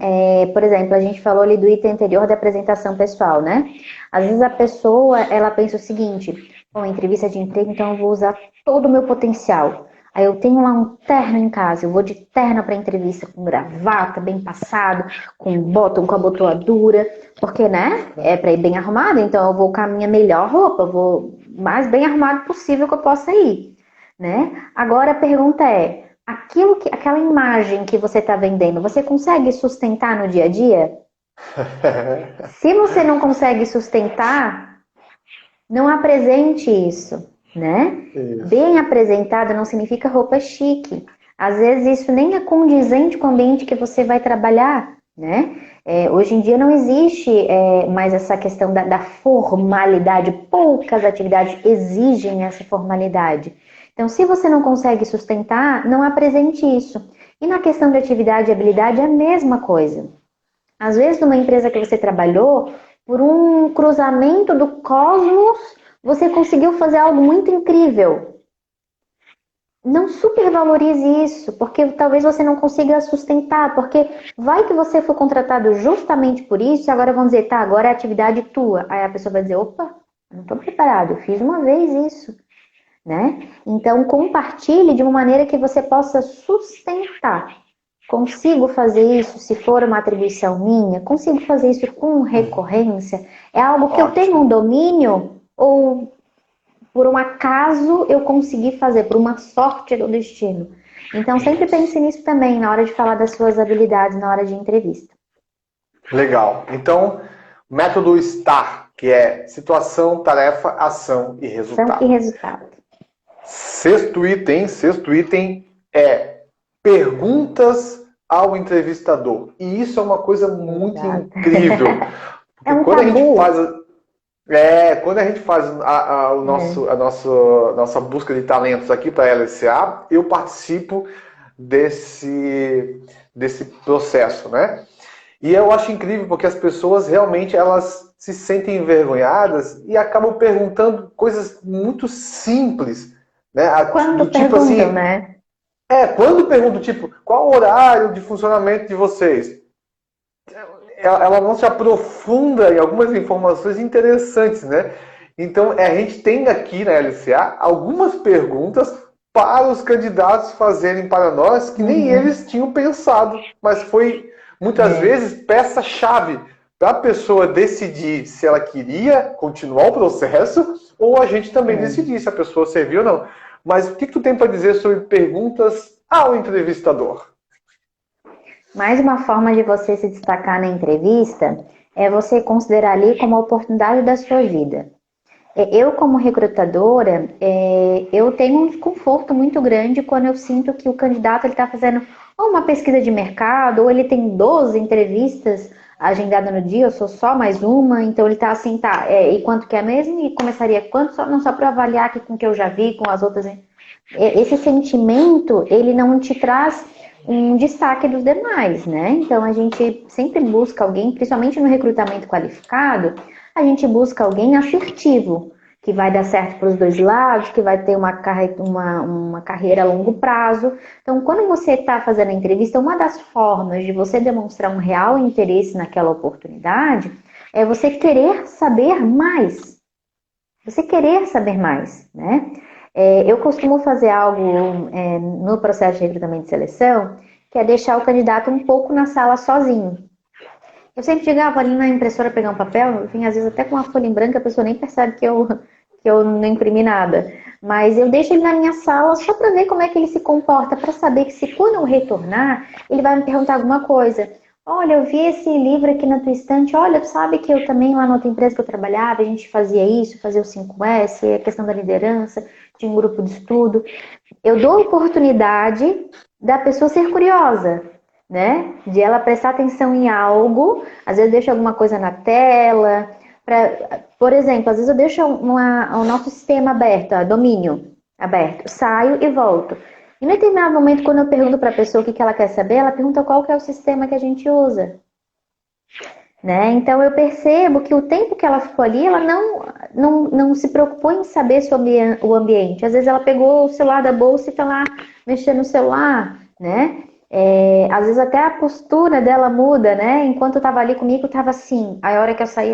por exemplo, a gente falou ali do item anterior da apresentação pessoal, né? Às vezes a pessoa, ela pensa o seguinte, bom, entrevista de emprego, então eu vou usar todo o meu potencial. Aí eu tenho lá um terno em casa, eu vou de terno para entrevista, com gravata, bem passado, com bottom, com abotoadura, porque, né, é para ir bem arrumado, então eu vou com a minha melhor roupa, eu vou mais bem arrumado possível que eu possa ir, né? Agora a pergunta é, aquela imagem que você está vendendo, você consegue sustentar no dia a dia? Se você não consegue sustentar, não apresente isso, né? Isso. Bem apresentado não significa roupa chique. Às vezes isso nem é condizente com o ambiente que você vai trabalhar, né? Hoje em dia não existe mais essa questão da formalidade. Poucas atividades exigem essa formalidade. Então, se você não consegue sustentar, não apresente isso. E na questão de atividade e habilidade é a mesma coisa. Às vezes, numa empresa que você trabalhou, por um cruzamento do cosmos, você conseguiu fazer algo muito incrível. Não supervalorize isso, porque talvez você não consiga sustentar, porque vai que você foi contratado justamente por isso, e agora vão dizer, tá, agora é atividade tua. Aí a pessoa vai dizer, opa, eu não estou preparado, eu fiz uma vez isso. Né? Então, compartilhe de uma maneira que você possa sustentar. Consigo fazer isso se for uma atribuição minha? Consigo fazer isso com recorrência? É algo que eu tenho um domínio? Ou por um acaso eu consegui fazer, por uma sorte do destino? Então, sempre pense nisso também na hora de falar das suas habilidades, na hora de entrevista.
Legal. Então, método STAR, que é situação, tarefa, ação e resultado.
Ação e resultado.
Sexto item é perguntas ao entrevistador. E isso é uma coisa muito incrível.
É um
quando
tabu.
a gente faz a nossa busca de talentos aqui para a LCA, eu participo desse processo, né? E eu acho incrível porque as pessoas realmente elas se sentem envergonhadas e acabam perguntando coisas muito simples. Né?
Quando perguntam, assim, né?
Quando perguntam, tipo, qual o horário de funcionamento de vocês? Ela não se aprofunda em algumas informações interessantes, né? Então, a gente tem aqui na LCA algumas perguntas para os candidatos fazerem para nós que nem eles tinham pensado, mas foi, muitas vezes, peça-chave para a pessoa decidir se ela queria continuar o processo ou a gente também decidir se a pessoa serviu ou não. Mas o que tu tem para dizer sobre perguntas ao entrevistador?
Mais uma forma de você se destacar na entrevista é você considerar ali como a oportunidade da sua vida. Eu, como recrutadora, eu tenho um desconforto muito grande quando eu sinto que o candidato está fazendo ou uma pesquisa de mercado, ou ele tem 12 entrevistas agendadas no dia, eu sou só mais uma, então ele está assim, e quanto que é mesmo? E começaria quanto? Não só para avaliar aqui com o que eu já vi, com as outras. Esse sentimento, ele não te traz um destaque dos demais, né? Então a gente sempre busca alguém, principalmente no recrutamento qualificado, a gente busca alguém assertivo, que vai dar certo para os dois lados, que vai ter uma carreira a longo prazo. Então, quando você está fazendo a entrevista, uma das formas de você demonstrar um real interesse naquela oportunidade é você querer saber mais. Você querer saber mais, né? Eu costumo fazer algo no processo de recrutamento e seleção, que é deixar o candidato um pouco na sala sozinho. Eu sempre digo, vou ali na impressora pegar um papel, enfim, às vezes até com uma folha em branco a pessoa nem percebe que eu não imprimi nada. Mas eu deixo ele na minha sala só para ver como é que ele se comporta, para saber que se quando eu retornar, ele vai me perguntar alguma coisa. Olha, eu vi esse livro aqui na tua estante, olha, tu sabe que eu também lá na outra empresa que eu trabalhava, a gente fazia isso, fazia o 5S, a questão da liderança, tinha um grupo de estudo. Eu dou a oportunidade da pessoa ser curiosa, né? De ela prestar atenção em algo, às vezes deixa alguma coisa na tela, por exemplo, às vezes eu deixo o nosso sistema aberto, domínio aberto, saio e volto. Em determinado momento, quando eu pergunto para a pessoa o que ela quer saber, ela pergunta qual que é o sistema que a gente usa. Né? Então eu percebo que o tempo que ela ficou ali, ela não se preocupou em saber sobre o ambiente. Às vezes ela pegou o celular da bolsa e está lá mexendo no celular, né? Às vezes até a postura dela muda, né? Enquanto eu estava ali comigo, estava assim. Aí a hora que eu saí,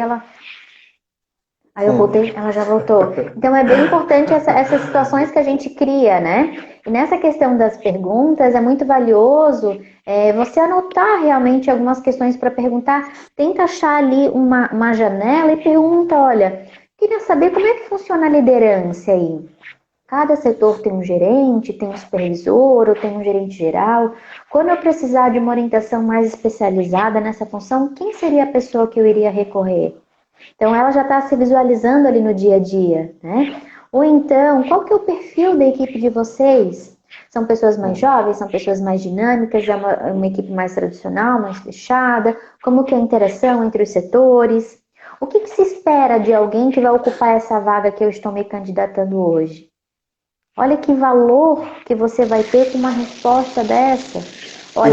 Aí eu voltei, ela já voltou. Então é bem importante essas situações que a gente cria, né? E nessa questão das perguntas, é muito valioso você anotar realmente algumas questões para perguntar. Tenta achar ali uma janela e pergunta, olha, queria saber como é que funciona a liderança aí. Cada setor tem um gerente, tem um supervisor, ou tem um gerente geral. Quando eu precisar de uma orientação mais especializada nessa função, quem seria a pessoa que eu iria recorrer? Então, ela já está se visualizando ali no dia a dia, né? Ou então, qual que é o perfil da equipe de vocês? São pessoas mais jovens, são pessoas mais dinâmicas, é uma equipe mais tradicional, mais fechada? Como que é a interação entre os setores? O que se espera de alguém que vai ocupar essa vaga que eu estou me candidatando hoje? Olha que valor que você vai ter com uma resposta dessa. Olha,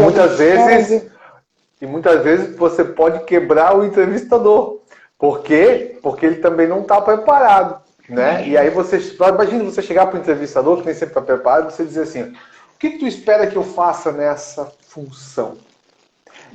E muitas vezes você pode quebrar o entrevistador. Por quê? Porque ele também não está preparado. Né? E aí imagina você chegar para o entrevistador, que nem sempre está preparado, e você dizer assim, o que tu espera que eu faça nessa função?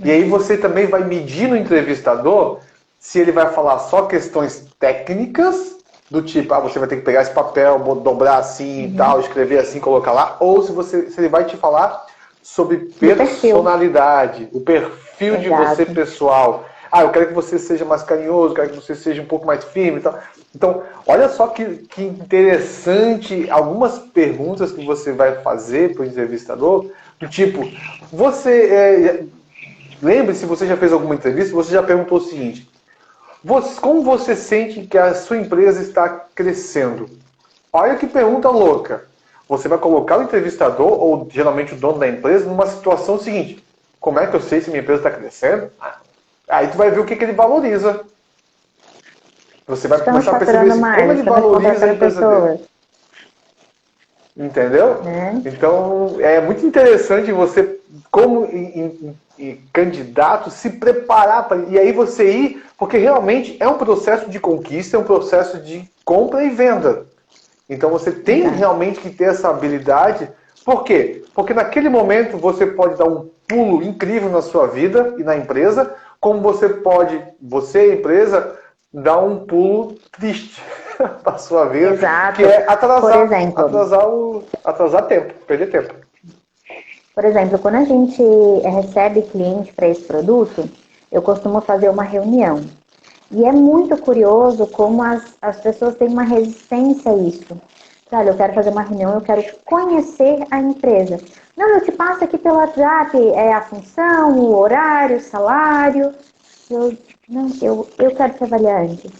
E aí você também vai medir no entrevistador se ele vai falar só questões técnicas, do tipo, você vai ter que pegar esse papel, dobrar assim e tal, escrever assim, colocar lá, ou se ele vai te falar sobre personalidade, o perfil de você pessoal. Eu quero que você seja mais carinhoso, quero que você seja um pouco mais firme e tal. Então, olha só que interessante algumas perguntas que você vai fazer para o entrevistador, do tipo, lembre-se, você já fez alguma entrevista, você já perguntou o seguinte, como você sente que a sua empresa está crescendo? Olha que pergunta louca. Você vai colocar o entrevistador, ou geralmente o dono da empresa, numa situação seguinte, como é que eu sei se minha empresa está crescendo? Aí tu vai ver o que ele valoriza. Você vai começar a perceber como ele valoriza a empresa dele. Entendeu? Então, é muito interessante você, como candidato, se preparar para... E aí você ir... Porque realmente é um processo de conquista, é um processo de compra e venda. Então você tem realmente que ter essa habilidade. Por quê? Porque naquele momento você pode dar um pulo incrível na sua vida e na empresa, como você, a empresa, dar um pulo triste para a sua vida, que é atrasar tempo, perder tempo.
Por exemplo, quando a gente recebe cliente para esse produto, eu costumo fazer uma reunião. E é muito curioso como as pessoas têm uma resistência a isso. Olha, eu quero fazer uma reunião, eu quero conhecer a empresa. Não, eu te passo aqui pelo WhatsApp, a função, o horário, o salário. Eu quero trabalhar antes.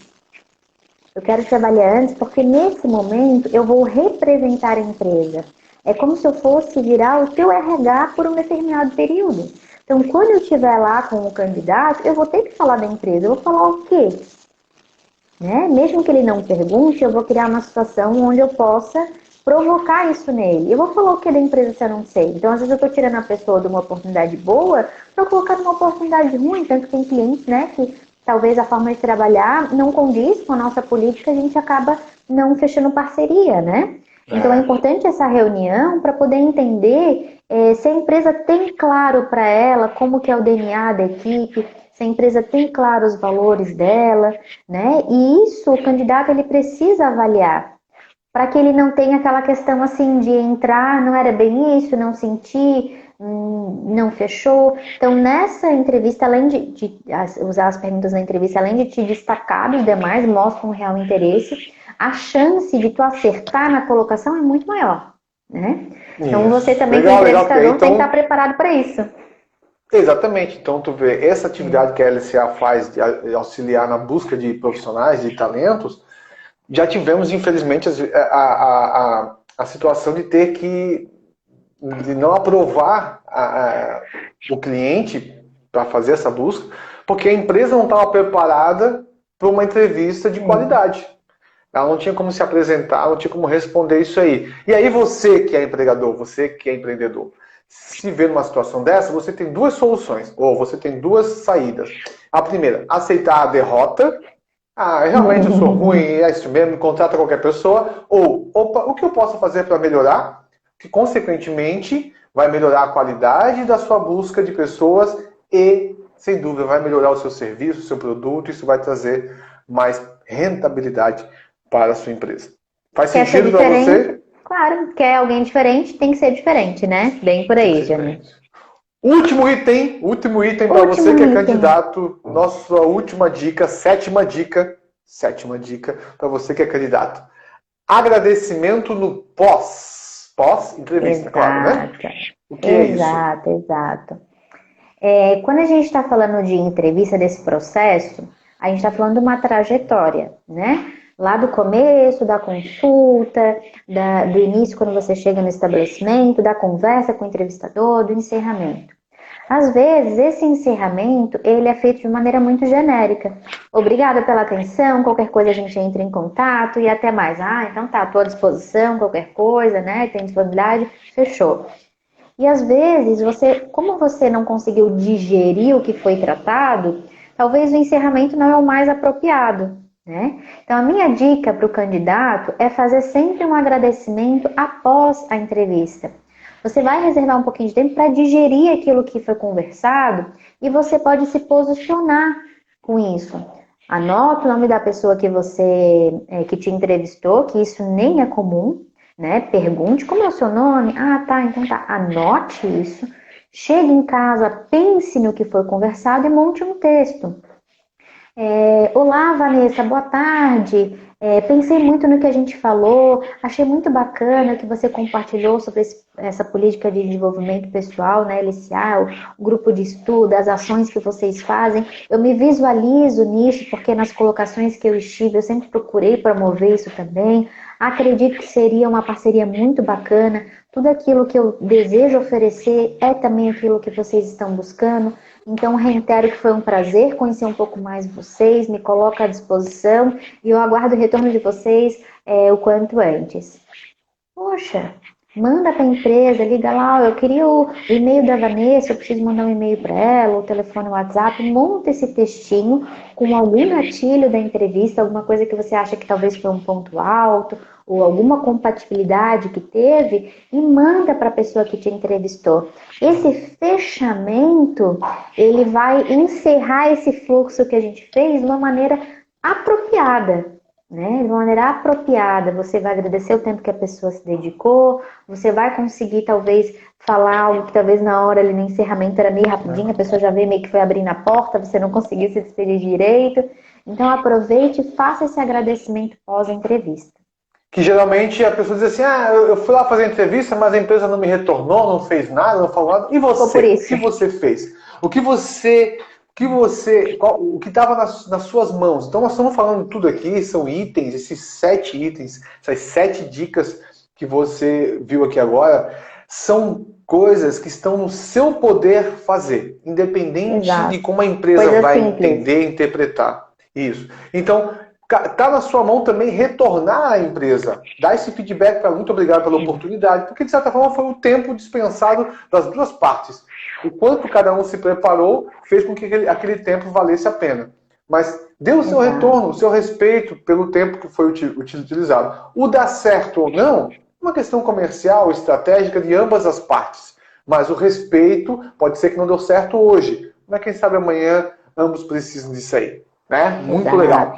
Eu quero trabalhar antes porque nesse momento eu vou representar a empresa. É como se eu fosse virar o teu RH por um determinado período. Então, quando eu estiver lá com o candidato, eu vou ter que falar da empresa. Eu vou falar o quê? Né? Mesmo que ele não pergunte, eu vou criar uma situação onde eu possa provocar isso nele. Eu vou falar o que da empresa se eu não sei. Então, às vezes eu estou tirando a pessoa de uma oportunidade boa para colocar numa oportunidade ruim. Tanto que tem clientes, né, que talvez a forma de trabalhar não condiz com a nossa política, a gente acaba não fechando parceria, né? Então é importante essa reunião para poder entender se a empresa tem claro para ela como que é o DNA da equipe, se a empresa tem claro os valores dela, né? E isso o candidato ele precisa avaliar. para que ele não tenha aquela questão assim de entrar, não era bem isso, não senti, não fechou. Então, nessa entrevista, além de usar as perguntas na entrevista, além de te destacar dos demais, mostra um real interesse, a chance de tu acertar na colocação é muito maior, né? Então, você
Isso.
também, como
Legal, legal.
entrevistador, tem que estar
Então,
preparado para isso.
exatamente. Então, tu vê, essa atividade que a LCA faz de auxiliar na busca de profissionais, de talentos, já tivemos, infelizmente, a situação de ter que de não aprovar o cliente para fazer essa busca, porque a empresa não estava preparada para uma entrevista de qualidade. Ela não tinha como se apresentar, não tinha como responder isso aí. E aí você que é empregador, você que é empreendedor, se vê numa situação dessa, você tem duas soluções, ou você tem duas saídas. A primeira, aceitar a derrota. Ah, realmente eu sou ruim, é isso mesmo, contrata qualquer pessoa. Ou, opa, o que eu posso fazer para melhorar? Que, consequentemente, vai melhorar a qualidade da sua busca de pessoas e, sem dúvida, vai melhorar o seu serviço, o seu produto. Isso vai trazer mais rentabilidade para a sua empresa. Faz
Quer ser
sentido para você?
Claro, quer alguém diferente, tem que ser diferente, né? Bem por
Tem que
aí,
ser
Jânio.
diferente. Último item para você
Último
que é
item.
candidato. Nossa última dica, sétima dica para você que é candidato. Agradecimento no pós-entrevista, claro, né?
Exato,
O que é isso?
exato. Quando a gente está falando de entrevista desse processo, a gente está falando de uma trajetória, né? Lá do começo, da consulta, do início, quando você chega no estabelecimento, da conversa com o entrevistador, do encerramento. Às vezes, esse encerramento, ele é feito de maneira muito genérica. Obrigada pela atenção, qualquer coisa a gente entra em contato e até mais. Ah, então tá, estou à disposição, qualquer coisa, né? Tem disponibilidade, fechou. E às vezes, como você não conseguiu digerir o que foi tratado, talvez o encerramento não é o mais apropriado, né? Então, a minha dica para o candidato é fazer sempre um agradecimento após a entrevista. Você vai reservar um pouquinho de tempo para digerir aquilo que foi conversado e você pode se posicionar com isso. Anota o nome da pessoa que te entrevistou, que isso nem é comum, né? Pergunte como é o seu nome. Ah, tá, então tá. Anote isso. Chegue em casa, pense no que foi conversado e monte um texto. Olá, Vanessa, boa tarde. Pensei muito no que a gente falou, achei muito bacana que você compartilhou sobre essa política de desenvolvimento pessoal, né, LCA, o grupo de estudo, as ações que vocês fazem. Eu me visualizo nisso, porque nas colocações que eu estive, eu sempre procurei promover isso também. Acredito que seria uma parceria muito bacana. Tudo aquilo que eu desejo oferecer é também aquilo que vocês estão buscando. Então, reitero que foi um prazer conhecer um pouco mais vocês, me coloco à disposição e eu aguardo o retorno de vocês o quanto antes. Poxa, manda para a empresa, liga lá, eu queria o e-mail da Vanessa, eu preciso mandar um e-mail para ela, o telefone, o WhatsApp, monta esse textinho com algum gatilho da entrevista, alguma coisa que você acha que talvez foi um ponto alto, ou alguma compatibilidade que teve, e manda para a pessoa que te entrevistou. Esse fechamento, ele vai encerrar esse fluxo que a gente fez de uma maneira apropriada, né? De uma maneira apropriada. Você vai agradecer o tempo que a pessoa se dedicou, você vai conseguir talvez falar algo que talvez na hora ali no encerramento era meio rapidinho, a pessoa já veio meio que foi abrindo a porta, você não conseguiu se despedir direito. Então aproveite e faça esse agradecimento pós-entrevista.
Que geralmente a pessoa diz assim, eu fui lá fazer a entrevista, mas a empresa não me retornou, não fez nada, não falou nada. E você? O que você fez? O que estava nas suas mãos? Então nós estamos falando tudo aqui, são itens, esses 7 itens, essas 7 dicas que você viu aqui agora, são coisas que estão no seu poder fazer, independente de como a empresa vai entender e interpretar. Isso. Então, está na sua mão também retornar à empresa, dar esse feedback para muito obrigado pela oportunidade, porque de certa forma foi o tempo dispensado das duas partes. O quanto cada um se preparou fez com que aquele tempo valesse a pena. Mas dê o seu retorno, o seu respeito pelo tempo que foi utilizado. O dar certo ou não, uma questão comercial, estratégica de ambas as partes. Mas o respeito pode ser que não deu certo hoje, mas quem sabe amanhã ambos precisam disso aí. Né? Muito legal.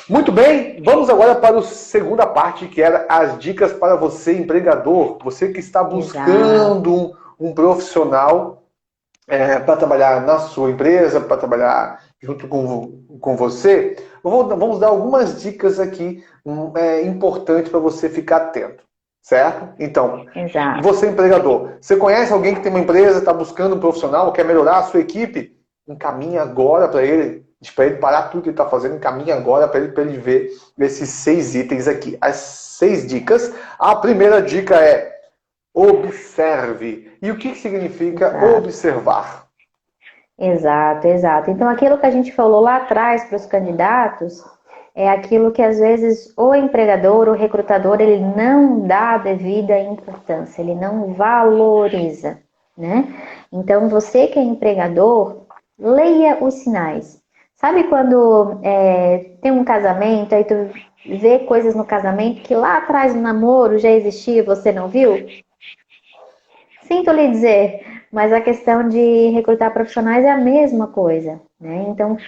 Muito bem, vamos agora para a segunda parte, que era as dicas para você, empregador, você que está
Exato.
buscando um profissional para trabalhar na sua empresa, para trabalhar junto com você. Vamos dar algumas dicas aqui importantes para você ficar atento, certo? Então,
Exato.
você empregador, você conhece alguém que tem uma empresa, está buscando um profissional, quer melhorar a sua equipe? Encaminha agora para ele. Diz para ele parar tudo que ele está fazendo, encaminha agora para ele ver esses 6 itens aqui. As 6 dicas. A primeira dica é observe. E o que significa
Exato.
observar?
Exato, exato. Então, aquilo que a gente falou lá atrás para os candidatos é aquilo que às vezes o empregador, o recrutador, ele não dá a devida importância, ele não valoriza, né? Então, você que é empregador, leia os sinais. Sabe quando tem um casamento, aí tu vê coisas no casamento que lá atrás no namoro já existia e você não viu? Sinto lhe dizer, mas a questão de recrutar profissionais é a mesma coisa, né? Então,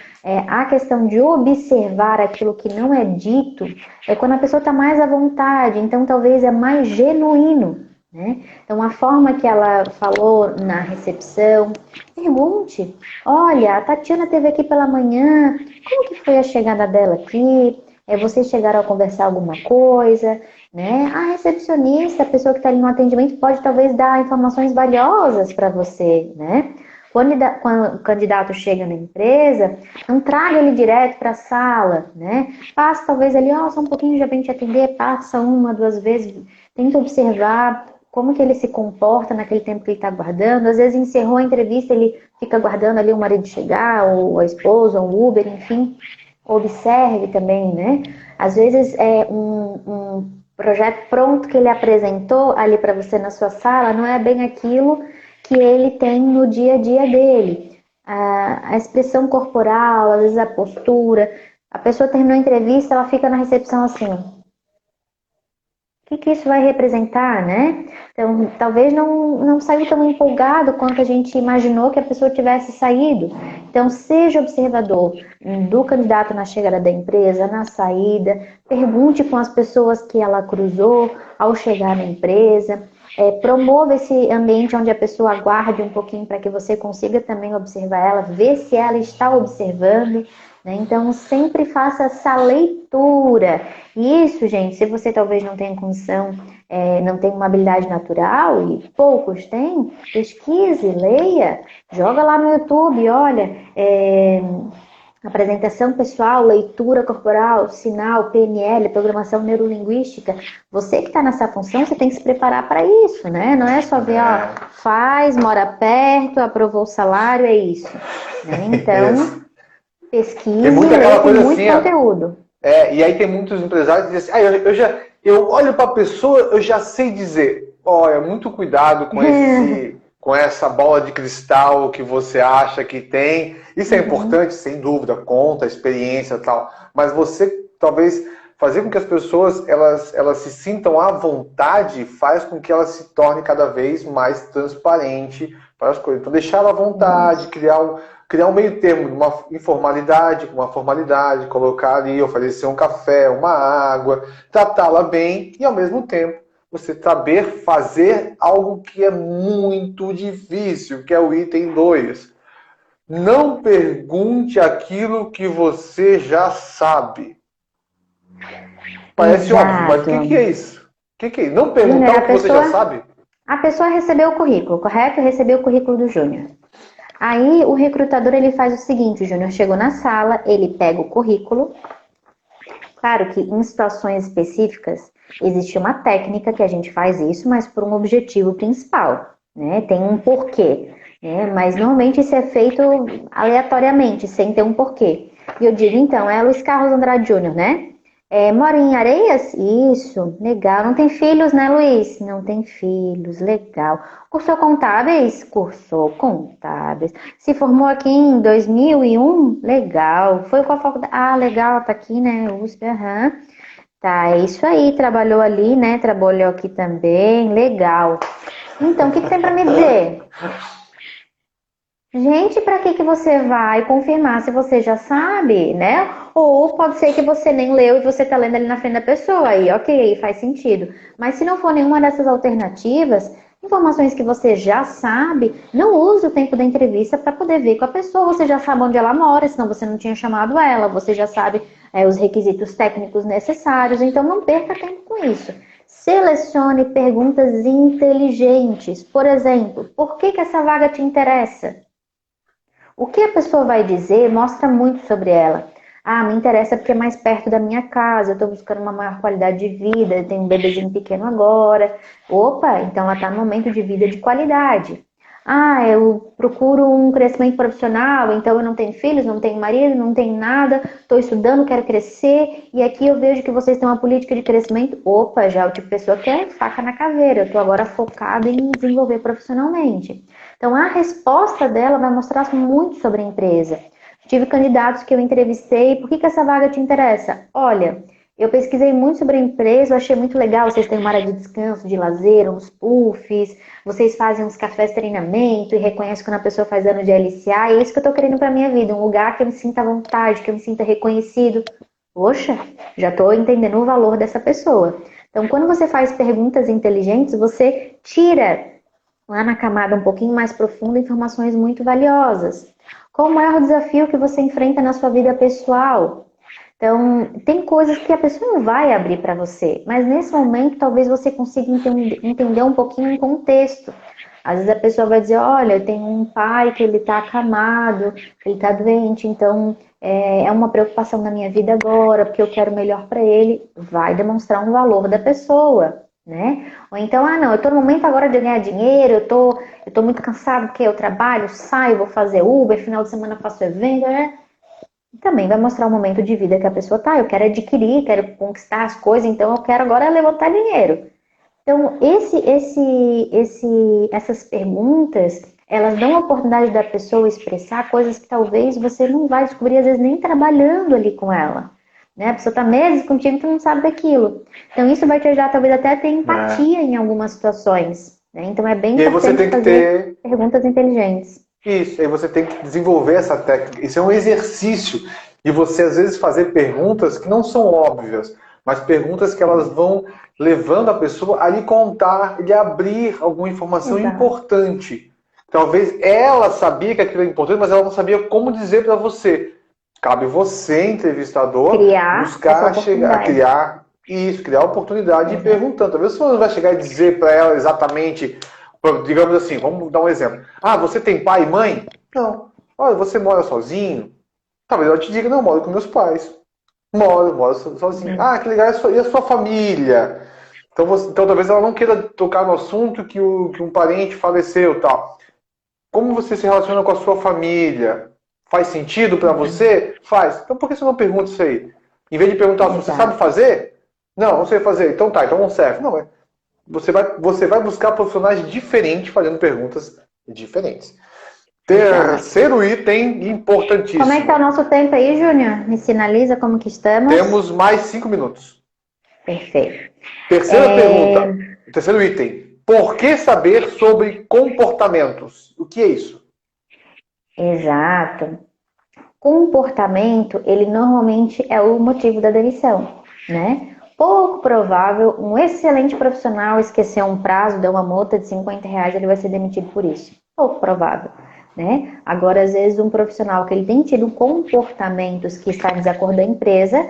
a questão de observar aquilo que não é dito é quando a pessoa está mais à vontade, então talvez é mais genuíno, né? Então, a forma que ela falou na recepção, pergunte, olha, a Tatiana esteve aqui pela manhã, como que foi a chegada dela aqui? Vocês chegaram a conversar alguma coisa? Né? A recepcionista, a pessoa que está ali no atendimento, pode talvez dar informações valiosas para você, né? Quando o candidato chega na empresa, não traga ele direto para a sala, né? Passa talvez ali, só um pouquinho, já vem te atender, passa uma, duas vezes, tenta observar como que ele se comporta naquele tempo que ele está aguardando. Às vezes encerrou a entrevista, ele fica aguardando ali o marido chegar, ou a esposa, ou o Uber, enfim. Observe também, né? Às vezes um projeto pronto que ele apresentou ali para você na sua sala não é bem aquilo que ele tem no dia a dia dele. A expressão corporal, às vezes a postura. A pessoa terminou a entrevista, ela fica na recepção assim, o que isso vai representar, né? Então, talvez não saiu tão empolgado quanto a gente imaginou que a pessoa tivesse saído. Então, seja observador do candidato na chegada da empresa, na saída, pergunte com as pessoas que ela cruzou ao chegar na empresa, promova esse ambiente onde a pessoa aguarde um pouquinho para que você consiga também observar ela, ver se ela está observando, né? Então, sempre faça essa leitura. E isso, gente, se você talvez não tenha condição, não tem uma habilidade natural, e poucos têm, pesquise, leia, joga lá no YouTube, olha, apresentação pessoal, leitura corporal, sinal, PNL, programação neurolinguística. Você que está nessa função, você tem que se preparar para isso, né? Não é só ver, faz, mora perto, aprovou o salário, é isso. Né? Então, pesquise,
tem muita aquela
leia, tem
coisa
muito
assim,
conteúdo.
E aí tem muitos empresários que dizem assim, eu olho para a pessoa, eu já sei dizer, olha, muito cuidado com essa bola de cristal que você acha que tem. Isso é importante, sem dúvida, conta, experiência e tal. Mas você, talvez, fazer com que as pessoas elas se sintam à vontade faz com que elas se tornem cada vez mais transparente para as coisas. Então, deixar ela à vontade, criar um meio termo, uma informalidade com uma formalidade, colocar ali, oferecer um café, uma água, tratá-la bem e, ao mesmo tempo, você saber fazer algo que é muito difícil, que é o item 2. Não pergunte aquilo que você já sabe. Parece óbvio, mas o que é isso? O que é isso? Não perguntar
Júnior,
o que você já sabe?
a pessoa recebeu o currículo, correto? Recebeu o currículo do Júnior. Aí o recrutador ele faz o seguinte, o Júnior chegou na sala, ele pega o currículo. Claro que em situações específicas existe uma técnica que a gente faz isso, mas por um objetivo principal, né? Tem um porquê, né? Mas normalmente isso é feito aleatoriamente, sem ter um porquê. E eu digo, então, é Luiz Carlos Andrade Júnior, né? Mora em Areias? Isso, legal. Não tem filhos, né, Luiz? Não tem filhos, legal. Cursou contábeis? Cursou contábeis. Se formou aqui em 2001? Legal. Foi com a faculdade? Ah, legal, tá aqui, né, USP, aham. Tá, é isso aí. Trabalhou ali, né? Trabalhou aqui também, legal. Então, o que tem pra me dizer? Gente, para que você vai confirmar se você já sabe, né? Ou pode ser que você nem leu e você está lendo ali na frente da pessoa, aí ok, aí faz sentido. Mas se não for nenhuma dessas alternativas, informações que você já sabe, não use o tempo da entrevista para poder ver com a pessoa. Você já sabe onde ela mora, senão você não tinha chamado ela. Você já sabe os requisitos técnicos necessários. Então não perca tempo com isso. Selecione perguntas inteligentes. Por exemplo, por que essa vaga te interessa? O que a pessoa vai dizer mostra muito sobre ela. Ah, me interessa porque é mais perto da minha casa, eu estou buscando uma maior qualidade de vida, eu tenho um bebezinho pequeno agora. Opa, então ela está num momento de vida de qualidade. Ah, eu procuro um crescimento profissional, então eu não tenho filhos, não tenho marido, não tenho nada, estou estudando, quero crescer, e aqui eu vejo que vocês têm uma política de crescimento. Opa, já é o tipo de pessoa que é faca na caveira, eu estou agora focada em desenvolver profissionalmente. Então a resposta dela vai mostrar muito sobre a empresa. Tive candidatos que eu entrevistei, por que essa vaga te interessa? Olha, eu pesquisei muito sobre a empresa, eu achei muito legal, vocês têm uma área de descanso, de lazer, uns puffs, vocês fazem uns cafés de treinamento e reconhecem quando a pessoa faz ano de LCA, e é isso que eu tô querendo pra minha vida, um lugar que eu me sinta à vontade, que eu me sinta reconhecido. Poxa, já tô entendendo o valor dessa pessoa. Então, quando você faz perguntas inteligentes, você tira lá na camada um pouquinho mais profunda informações muito valiosas. Qual o maior desafio que você enfrenta na sua vida pessoal? Então, tem coisas que a pessoa não vai abrir para você, mas nesse momento talvez você consiga entender um pouquinho o contexto. Às vezes a pessoa vai dizer, olha, eu tenho um pai que ele está acamado, ele está doente, então é uma preocupação na minha vida agora, porque eu quero o melhor para ele. Vai demonstrar um valor da pessoa, né? Ou então, ah não, eu estou no momento agora de ganhar dinheiro, eu tô muito cansado porque eu trabalho, saio, vou fazer Uber, final de semana faço evento, né? Também vai mostrar o momento de vida que a pessoa tá, eu quero adquirir, quero conquistar as coisas, então eu quero agora levantar dinheiro. Então, essas perguntas, elas dão a oportunidade da pessoa expressar coisas que talvez você não vai descobrir, às vezes, nem trabalhando ali com ela. Né? A pessoa está meses contigo e tu não sabe daquilo. Então, isso vai te ajudar, talvez, até a ter empatia em algumas situações. Né? Então, é bem
E aí você
importante
tem que
fazer perguntas inteligentes.
isso, aí você tem que desenvolver essa técnica. Isso é um exercício de você, às vezes, fazer perguntas que não são óbvias, mas perguntas que elas vão levando a pessoa a lhe contar, lhe abrir alguma informação
Exato.
importante. Talvez ela sabia que aquilo é importante, mas ela não sabia como dizer para você. Cabe você, entrevistador, buscar chegar, criar oportunidade e perguntando. Talvez você não vai chegar e dizer para ela exatamente, digamos assim, vamos dar um exemplo. Ah, você tem pai e mãe? Não. Olha, você mora sozinho? Talvez ela te diga, não, eu moro com meus pais. Moro sozinho. Ah, que legal, e a sua família? Então talvez ela não queira tocar no assunto que um parente faleceu, tal. Como você se relaciona com a sua família? Faz sentido para você? Faz. Então por que você não pergunta isso aí? Em vez de perguntar, você sabe fazer? Não sei fazer. Então tá, então não serve. Não, é. Você vai buscar profissionais diferentes fazendo perguntas diferentes. Terceiro item importantíssimo.
Como é que tá o nosso tempo aí, Júnior? Me sinaliza como que estamos.
Temos mais 5 minutos.
Perfeito.
Terceira pergunta. Terceiro item. Por que saber sobre comportamentos? O que é isso?
Exato. Comportamento, ele normalmente é o motivo da demissão, né? Pouco provável, um excelente profissional esquecer um prazo, deu uma multa de R$50, ele vai ser demitido por isso. Pouco provável, né? Agora, às vezes, um profissional que ele tem tido comportamentos que está em desacordo da empresa,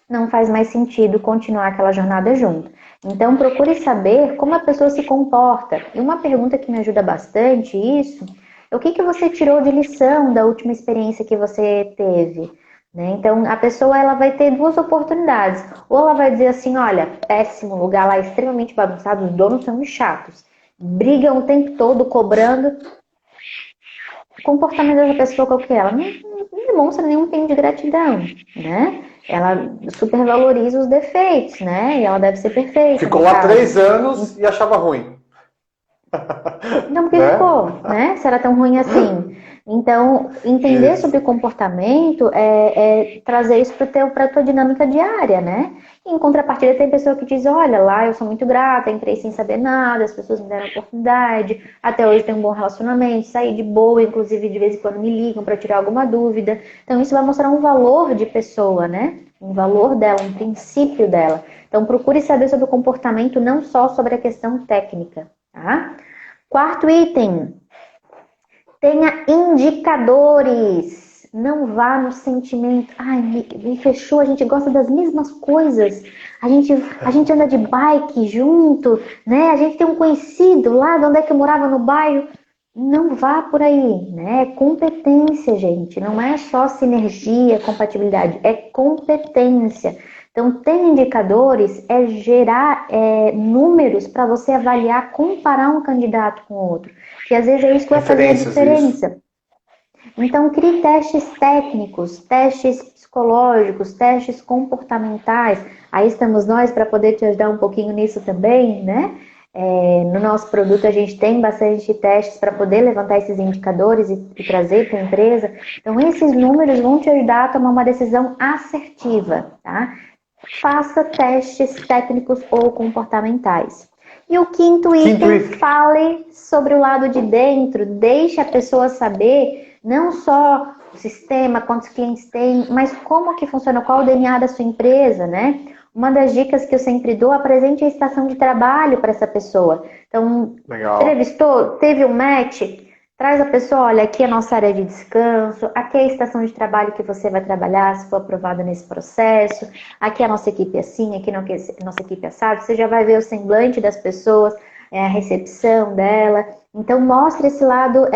não faz mais sentido continuar aquela jornada junto. Então, procure saber como a pessoa se comporta. E uma pergunta que me ajuda bastante isso, é o que você tirou de lição da última experiência que você teve? Né? Então, a pessoa ela vai ter duas oportunidades. Ou ela vai dizer assim, olha, péssimo lugar lá, extremamente bagunçado, os donos são chatos. Brigam o tempo todo, cobrando. O comportamento dessa pessoa qual que é? Ela não demonstra nenhum pingo de gratidão, né? Ela supervaloriza os defeitos, né? E ela deve ser perfeita.
Ficou lá 3 anos e achava ruim.
Então, por que
Né?
ficou, né? Se era tão ruim assim. Então, entender
Isso.
sobre comportamento é trazer isso para a tua dinâmica diária, né? E, em contrapartida, tem pessoa que diz, olha, lá eu sou muito grata, entrei sem saber nada, as pessoas me deram oportunidade, até hoje tem um bom relacionamento, saí de boa, inclusive de vez em quando me ligam para tirar alguma dúvida. Então, isso vai mostrar um valor de pessoa, né? Um valor dela, um princípio dela. Então, procure saber sobre o comportamento, não só sobre a questão técnica, tá? Quarto item, tenha indicadores. Não vá no sentimento. Ai, me fechou, a gente gosta das mesmas coisas. A gente anda de bike junto, né? A gente tem um conhecido lá de onde é que eu morava no bairro. Não vá por aí, né? É competência, gente. Não é só sinergia, compatibilidade, é competência. Então, ter indicadores é gerar números para você avaliar, comparar um candidato com o outro. Que às vezes é isso que vai fazer a
Referências, isso.
diferença. Então, crie testes técnicos, testes psicológicos, testes comportamentais. Aí estamos nós para poder te ajudar um pouquinho nisso também, né? No nosso produto a gente tem bastante testes para poder levantar esses indicadores e trazer para a empresa. Então, esses números vão te ajudar a tomar uma decisão assertiva, tá? Faça testes técnicos ou comportamentais. E o quinto
Quinto
item,
item.
fale sobre o lado de dentro, deixe a pessoa saber não só o sistema, quantos clientes tem, mas como que funciona, qual o DNA da sua empresa, né? Uma das dicas que eu sempre dou, apresente a estação de trabalho para essa pessoa. Então,
Legal.
entrevistou, teve um match, traz a pessoa, olha, aqui é a nossa área de descanso, aqui é a estação de trabalho que você vai trabalhar se for aprovado nesse processo, aqui é a nossa equipe assim, aqui é a nossa equipe assado, você já vai ver o semblante das pessoas, a recepção dela. Então mostra esse lado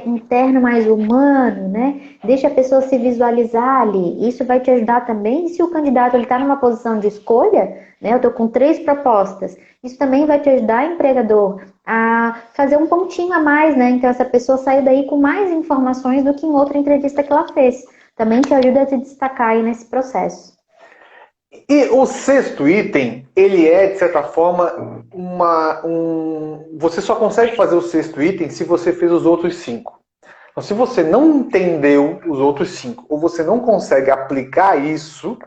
interno mais humano, né? Deixa a pessoa se visualizar ali. Isso vai te ajudar também se o candidato está numa posição de escolha, né? Eu estou com 3 propostas. Isso também vai te ajudar, empregador, a fazer um pontinho a mais, né? Então essa pessoa saiu daí com mais informações do que em outra entrevista que ela fez. Também te ajuda a se destacar aí nesse processo.
E o sexto item, ele é, de certa forma, você só consegue fazer o sexto item se você fez os outros 5. Então, se você não entendeu os outros 5, ou você não consegue aplicar isso,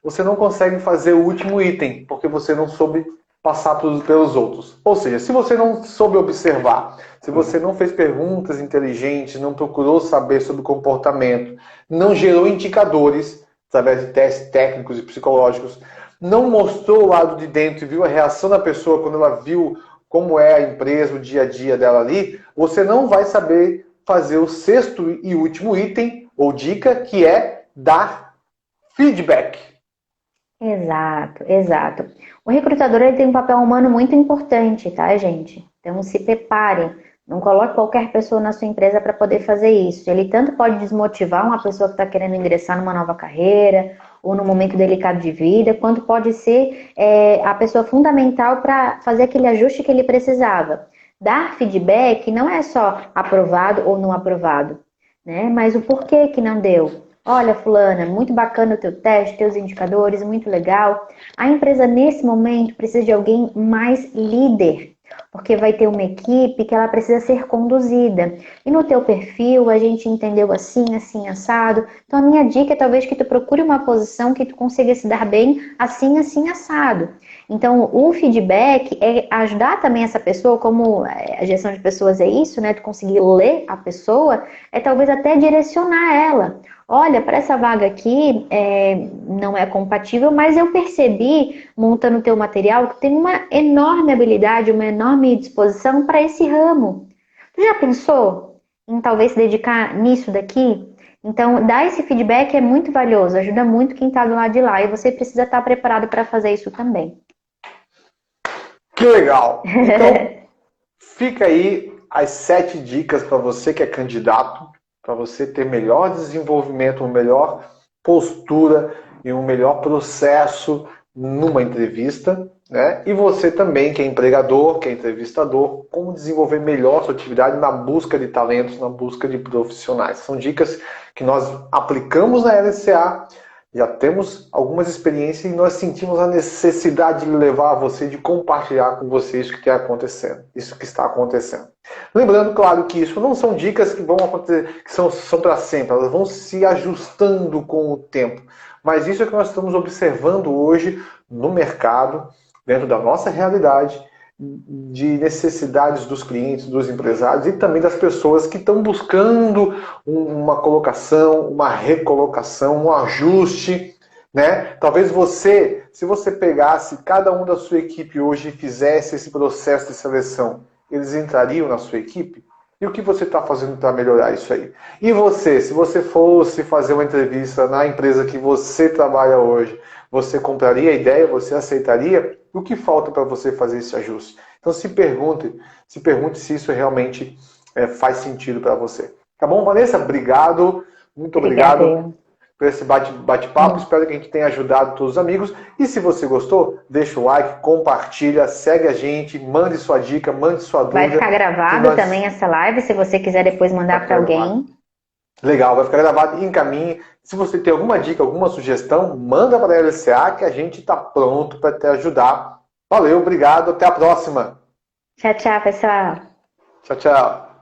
você não consegue fazer o último item, porque você não soube passar pelos outros. Ou seja, se você não soube observar, se você não fez perguntas inteligentes, não procurou saber sobre comportamento, não gerou indicadores através de testes técnicos e psicológicos, não mostrou o lado de dentro e viu a reação da pessoa quando ela viu como é a empresa, o dia a dia dela ali, você não vai saber fazer o sexto e último item, ou dica, que é dar feedback.
Exato, exato. O recrutador ele tem um papel humano muito importante, tá, gente? Então se preparem. Não coloque qualquer pessoa na sua empresa para poder fazer isso. Ele tanto pode desmotivar uma pessoa que está querendo ingressar numa nova carreira ou num momento delicado de vida, quanto pode ser a pessoa fundamental para fazer aquele ajuste que ele precisava. Dar feedback não é só aprovado ou não aprovado, né? Mas o porquê que não deu. Olha, fulana, muito bacana o teu teste, teus indicadores, muito legal. A empresa, nesse momento, precisa de alguém mais líder, porque vai ter uma equipe que ela precisa ser conduzida. E no teu perfil, a gente entendeu assim, assim, assado. Então, a minha dica é talvez que tu procure uma posição que tu consiga se dar bem assim, assim, assado. Então, o feedback é ajudar também essa pessoa, como a gestão de pessoas é isso, né? Tu conseguir ler a pessoa, é talvez até direcionar ela. Olha, para essa vaga aqui não é compatível, mas eu percebi, montando o teu material, que tem uma enorme habilidade, uma enorme disposição para esse ramo. Tu já pensou em talvez se dedicar nisso daqui? Então, dar esse feedback é muito valioso, ajuda muito quem está do lado de lá, e você precisa estar preparado para fazer isso também.
Que legal! Então, fica aí as 7 dicas para você que é candidato, para você ter melhor desenvolvimento, uma melhor postura e um melhor processo numa entrevista, né? E você também que é empregador, que é entrevistador, como desenvolver melhor sua atividade na busca de talentos, na busca de profissionais. São dicas que nós aplicamos na LCA Já temos algumas experiências e nós sentimos a necessidade de levar a você, de compartilhar com você isso que está acontecendo. Isso que está acontecendo. Lembrando, claro, que isso não são dicas que vão acontecer, que são para sempre. Elas vão se ajustando com o tempo. Mas isso é que nós estamos observando hoje no mercado, dentro da nossa realidade, de necessidades dos clientes, dos empresários e também das pessoas que estão buscando uma colocação, uma recolocação, um ajuste, né? Talvez você, se você pegasse cada um da sua equipe hoje e fizesse esse processo de seleção, eles entrariam na sua equipe? E o que você está fazendo para melhorar isso aí? E você, se você fosse fazer uma entrevista na empresa que você trabalha hoje, você compraria a ideia, você aceitaria? O que falta para você fazer esse ajuste? Então se pergunte se isso realmente faz sentido para você. Tá bom, Vanessa? Obrigado, muito obrigado por esse bate-papo. Espero que a gente tenha ajudado todos os amigos. E se você gostou, deixa o like, compartilha, segue a gente, mande sua dica, mande sua dúvida.
Vai ficar gravado também essa live, se você quiser depois mandar para alguém.
Legal, vai ficar gravado e encaminhe. Se você tem alguma dica, alguma sugestão, manda para a LCA que a gente está pronto para te ajudar. Valeu, obrigado, até a próxima.
Tchau, tchau, pessoal.
Tchau, tchau.